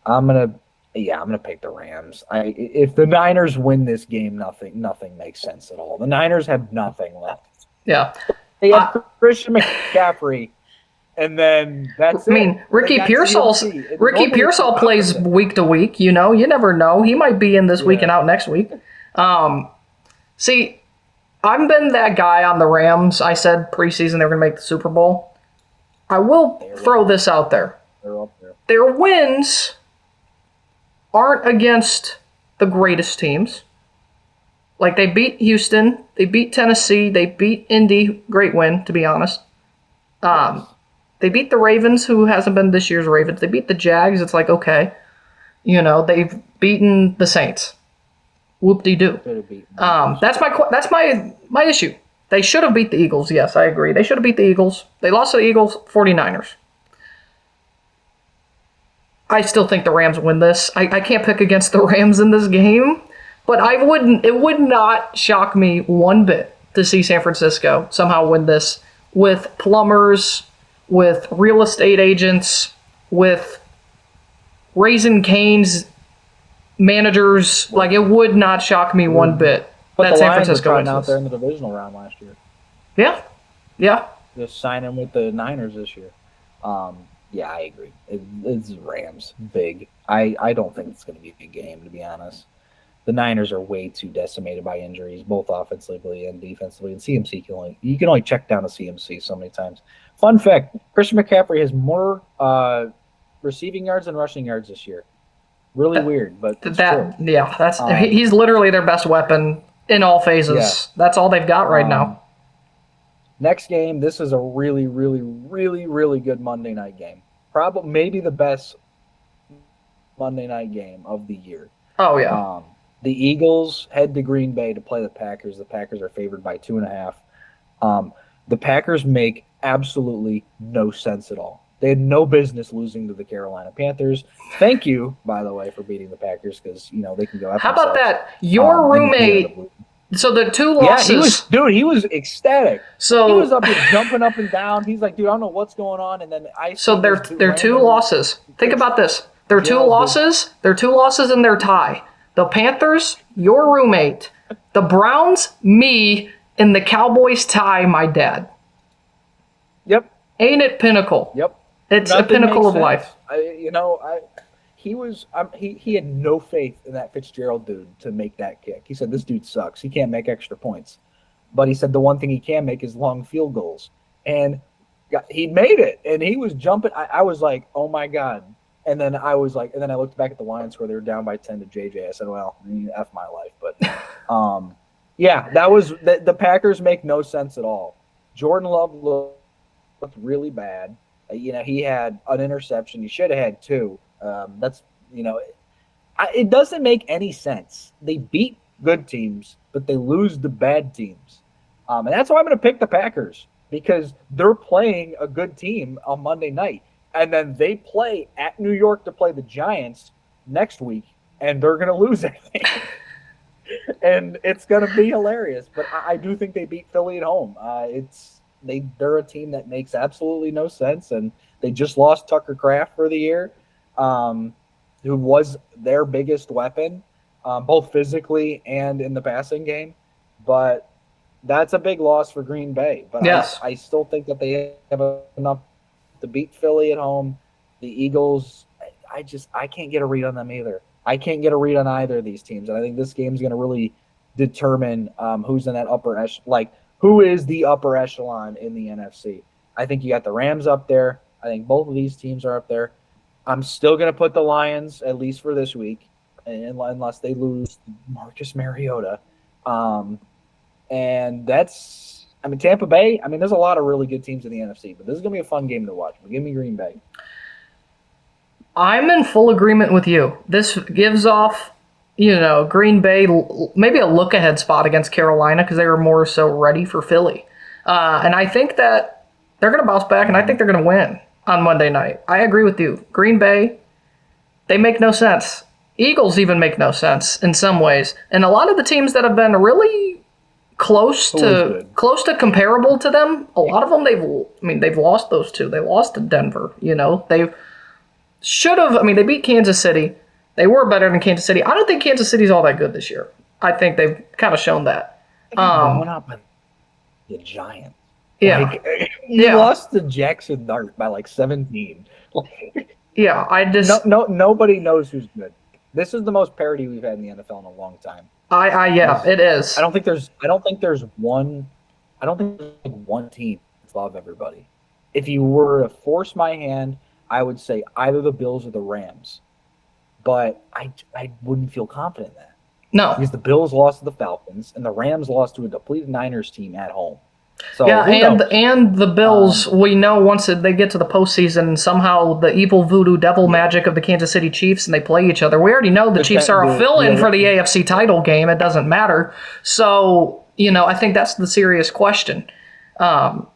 I'm gonna pick the Rams. If the Niners win this game, nothing makes sense at all. The Niners have nothing left. Yeah. They have Christian McCaffrey, and then that's it. Ricky Pearsall plays week to week. You never know. He might be in this week and out next week. See, I've been that guy on the Rams. I said preseason they were going to make the Super Bowl. I will throw this out there. They're up there. Their wins aren't against the greatest teams. Like, they beat Houston, they beat Tennessee, they beat Indy. Great win, to be honest. They beat the Ravens, who hasn't been this year's Ravens. They beat the Jags. It's like, okay. They've beaten the Saints. Whoop-de-doo. That's my issue. They should have beat the Eagles. Yes, I agree. They should have beat the Eagles. They lost to the Eagles, 49ers. I still think the Rams win this. I can't pick against the Rams in this game, but it would not shock me one bit to see San Francisco somehow win this with plumbers, with real estate agents, with Raising Cane's managers. Like, it would not shock me one bit that San Francisco wins out there in the divisional round last year. Yeah. Just signing with the Niners this year. Yeah, I agree. It's Rams big. I don't think it's going to be a big game, to be honest. The Niners are way too decimated by injuries, both offensively and defensively. And CMC you can only check down a CMC so many times. Fun fact: Christian McCaffrey has more receiving yards than rushing yards this year. Really weird, but it's true. Yeah, he's literally their best weapon in all phases. Yeah. That's all they've got right now. Next game, this is a really, really, really, really good Monday night game. Probably maybe the best Monday night game of the year. Oh yeah. The Eagles head to Green Bay to play the Packers. The Packers are favored by 2.5. The Packers make absolutely no sense at all. They had no business losing to the Carolina Panthers. Thank you, by the way, for beating the Packers because they can go after How about themselves. that? Your roommate. So the two losses. Yeah, he was ecstatic. So he was up here jumping up and down. He's like, dude, I don't know what's going on. And then So they're two losses. Think about this. They're two losses. They're two losses in their tie. The Panthers, your roommate. The Browns, me, and the Cowboys tie my dad. Yep. Ain't it pinnacle? Yep. It's a pinnacle of life. He had no faith in that Fitzgerald dude to make that kick. He said, this dude sucks. He can't make extra points. But he said the one thing he can make is long field goals. And he made it. And he was jumping. I was like, oh, my God. And then I looked back at the Lions score. They were down by 10 to JJ. I said, well, F my life. But, that was – the Packers make no sense at all. Jordan Love looked really bad. He had an interception. He should have had two. It doesn't make any sense. They beat good teams, but they lose to bad teams. And that's why I'm going to pick the Packers because they're playing a good team on Monday night. And then they play at New York to play the Giants next week, and they're going to lose everything. And it's going to be hilarious. But I do think they beat Philly at home. They're a team that makes absolutely no sense, and they just lost Tucker Kraft for the year, who was their biggest weapon, both physically and in the passing game. But that's a big loss for Green Bay. But yes. I still think that they have enough to beat Philly at home. The Eagles, I can't get a read on them either. I can't get a read on either of these teams, and I think this game is going to really determine who's in that upper echelon, who is the upper echelon in the NFC. I think you got the Rams up there. I think both of these teams are up there. I'm still going to put the Lions, at least for this week, unless they lose Marcus Mariota. And that's – Tampa Bay, there's a lot of really good teams in the NFC, but this is going to be a fun game to watch. But give me Green Bay. I'm in full agreement with you. This gives off Green Bay, maybe a look-ahead spot against Carolina because they were more so ready for Philly. And I think that they're going to bounce back, and I think they're going to win on Monday night. I agree with you. Green Bay, they make no sense. Eagles even make no sense in some ways. And a lot of the teams that have been really close to comparable to them, a lot of them, they've lost those two. They lost to Denver. They should have, they beat Kansas City. They were better than Kansas City. I don't think Kansas City's all that good this year. I think they've kind of shown that. Going up with the Giants. Yeah. You lost to Jackson Dart by 17. Yeah, I just nobody knows who's good. This is the most parity we've had in the NFL in a long time. It is. I don't think there's one team above everybody. If you were to force my hand, I would say either the Bills or the Rams. But I wouldn't feel confident in that. No. Because the Bills lost to the Falcons and the Rams lost to a depleted Niners team at home. So and the Bills, we know once they get to the postseason, somehow the evil voodoo devil magic of the Kansas City Chiefs and they play each other. We already know the Chiefs are a fill-in for the AFC title game. It doesn't matter. So, I think that's the serious question. But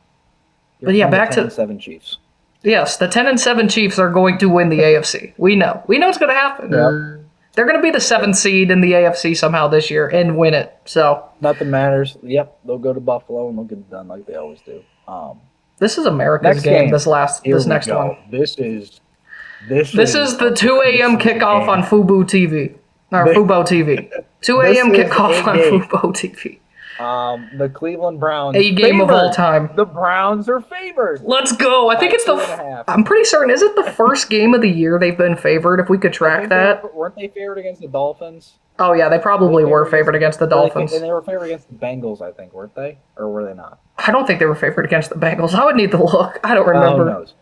yeah, back to 10-7 Chiefs. Yes, the 10-7 Chiefs are going to win the AFC. We know it's going to happen. Yep. They're going to be the 7th seed in the AFC somehow this year and win it. So nothing matters. Yep, they'll go to Buffalo and they'll get it done like they always do. This is America's game. This next one. This is the 2 a.m. kickoff on Fubo TV. Or Fubo TV. 2 a.m. kickoff on Fubo TV. The Cleveland Browns. A game of all time. The Browns are favored. Let's go. I think it's I'm pretty certain. Is it the first game of the year they've been favored? If we could track that. Weren't they favored against the Dolphins? Oh, yeah. They probably were favored against the Dolphins. And they were favored against the Bengals, I think, weren't they? Or were they not? I don't think they were favored against the Bengals. I would need to look. I don't remember. Who knows?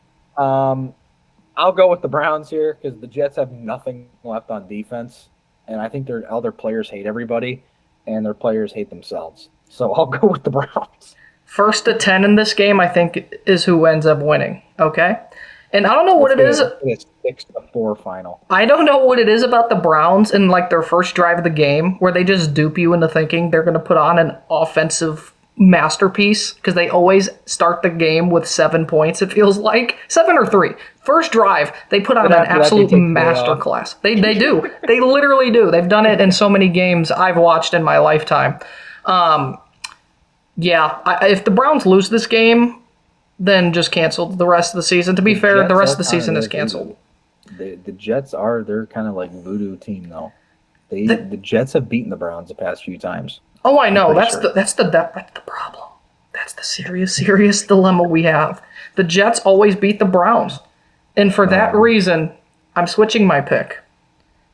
I'll go with the Browns here because the Jets have nothing left on defense. And I think all their players hate everybody. And their players hate themselves. So I'll go with the Browns. First to 10 in this game, I think, is who ends up winning. Okay? And I don't know what it is. It's 6-4 final. I don't know what it is about the Browns in like their first drive of the game where they just dupe you into thinking they're going to put on an offensive masterpiece because they always start the game with 7 points, it feels like. 7 or 3. First drive, they put on an absolute masterclass. They do. They literally do. They've done it in so many games I've watched in my lifetime. If the Browns lose this game, then just cancel the rest of the season. To be fair, the rest of the season is canceled. The Jets they're kind of like voodoo team though. The Jets have beaten the Browns the past few times. Oh, I know. That's the problem. That's the serious dilemma we have. The Jets always beat the Browns. And for that reason, I'm switching my pick.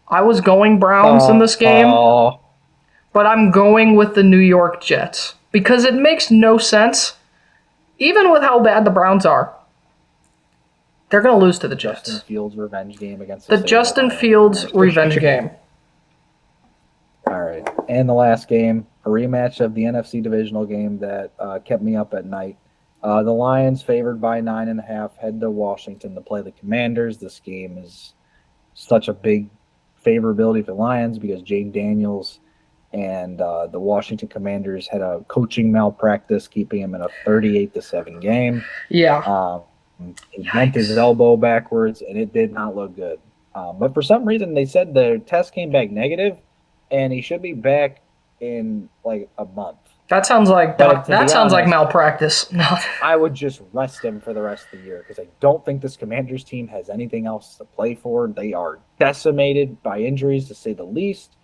I was going Browns in this game, but I'm going with the New York Jets because it makes no sense. Even with how bad the Browns are, they're going to lose to the Jets. Justin Fields revenge game against the Justin Fields revenge game. All right. And the last game, a rematch of the NFC divisional game that kept me up at night. The Lions, favored by 9.5, head to Washington to play the Commanders. This game is such a big favorability for the Lions because Jane Daniels and the Washington Commanders had a coaching malpractice, keeping him in a 38-7 game. Yeah. He bent his elbow backwards, and it did not look good. But for some reason, they said the test came back negative, and he should be back in like a month. That sounds like malpractice. No. I would just rest him for the rest of the year because I don't think this Commanders team has anything else to play for. They are decimated by injuries, to say the least.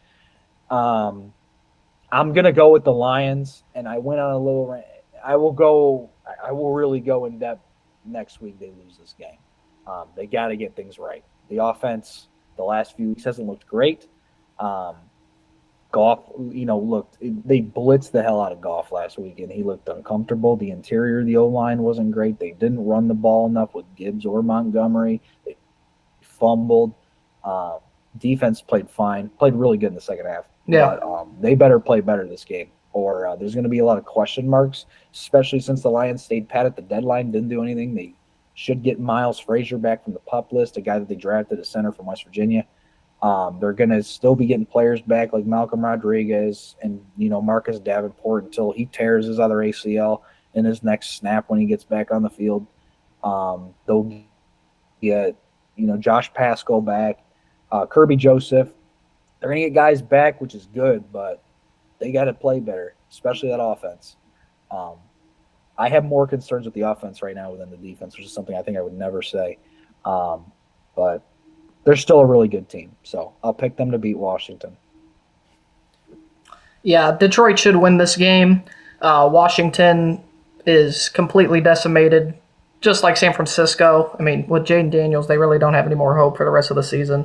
I'm gonna go with the Lions, and I went on a little rant. I will really go in depth next week. They lose this game. They got to get things right. The offense the last few weeks hasn't looked great. Goff, they blitzed the hell out of Goff last week, and he looked uncomfortable. The interior of the O-line wasn't great. They didn't run the ball enough with Gibbs or Montgomery. They fumbled. Defense played fine. Played really good in the second half. Yeah. But they better play better this game, or there's going to be a lot of question marks, especially since the Lions stayed pat at the deadline, didn't do anything. They should get Miles Frazier back from the PUP list, a guy that they drafted, a center from West Virginia. They're going to still be getting players back like Malcolm Rodriguez and, Marcus Davenport until he tears his other ACL in his next snap when he gets back on the field. They'll get, Josh Pascal back, Kirby Joseph. They're going to get guys back, which is good, but they got to play better, especially that offense. I have more concerns with the offense right now than the defense, which is something I think I would never say. But they're still a really good team, so I'll pick them to beat Washington. Yeah, Detroit should win this game. Washington is completely decimated, just like San Francisco. I mean, with Jaden Daniels, they really don't have any more hope for the rest of the season.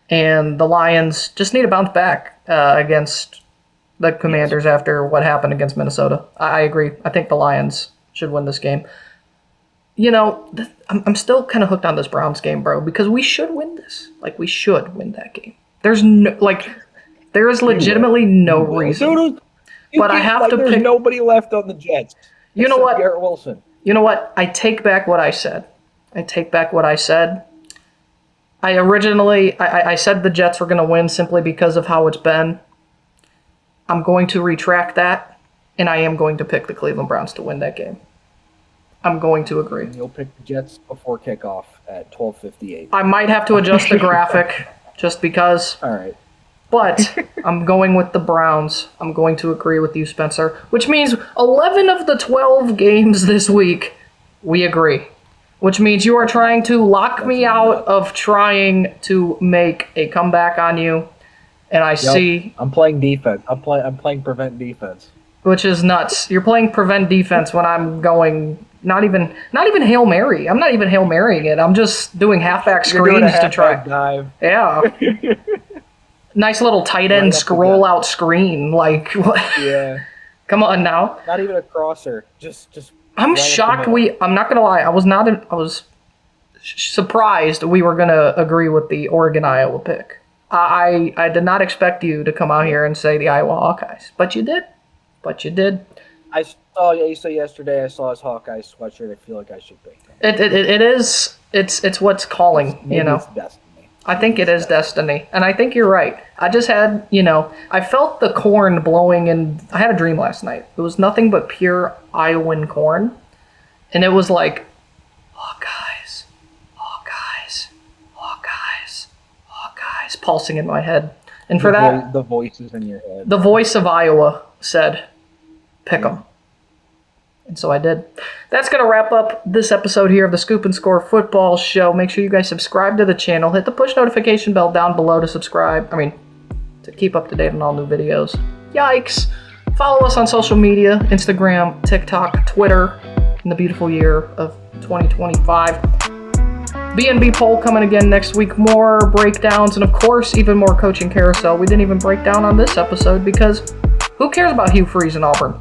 And the Lions just need to bounce back against the Commanders after what happened against Minnesota. I agree. I think the Lions should win this game. I'm still kind of hooked on this Browns game, bro, because we should win this. Like, we should win that game. There is legitimately no reason. But I have to pick. There's nobody left on the Jets. You know what? Garrett Wilson. You know what? I take back what I said. I originally said the Jets were going to win simply because of how it's been. I'm going to retract that, and I am going to pick the Cleveland Browns to win that game. I'm going to agree. You'll pick the Jets before kickoff at 12:58. I might have to adjust the graphic just because. All right. But I'm going with the Browns. I'm going to agree with you, Spencer, which means 11 of the 12 games this week, we agree. Which means you are trying to lock me out of trying to make a comeback on you. And I see... I'm playing defense. I'm playing prevent defense. Which is nuts. You're playing prevent defense when I'm going... Not even Hail Mary. I'm not even Hail Marying it. I'm just doing halfback screens to try. Dive. Yeah. Nice little tight end scroll out screen. Like, what? Yeah. Come on now. Not even a crosser. Just. I'm shocked. I'm not gonna lie. I was surprised we were gonna agree with the Oregon Iowa pick. I did not expect you to come out here and say the Iowa Hawkeyes, but you did. I saw yesterday. I saw his Hawkeye sweatshirt. I feel like I should pick him. It is. It's what's calling. Maybe it's destiny. I think it is destiny, and I think you're right. I just had, I felt the corn blowing, and I had a dream last night. It was nothing but pure Iowan corn, and it was like, Hawkeyes, Hawkeyes, Hawkeyes, Hawkeyes, pulsing in my head. And for that, the voices in your head. the voice of Iowa said, pick 'em. And so I did. That's going to wrap up this episode here of the Scoop and Score Football Show. Make sure you guys subscribe to the channel. Hit the push notification bell down below to to keep up to date on all new videos. Yikes. Follow us on social media, Instagram, TikTok, Twitter, in the beautiful year of 2025. BNB poll coming again next week. More breakdowns and, of course, even more coaching carousel. We didn't even break down on this episode because who cares about Hugh Freeze and Auburn?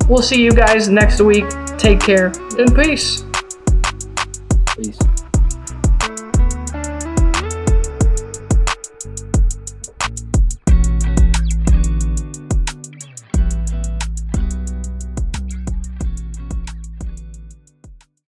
We'll see you guys next week. Take care and peace.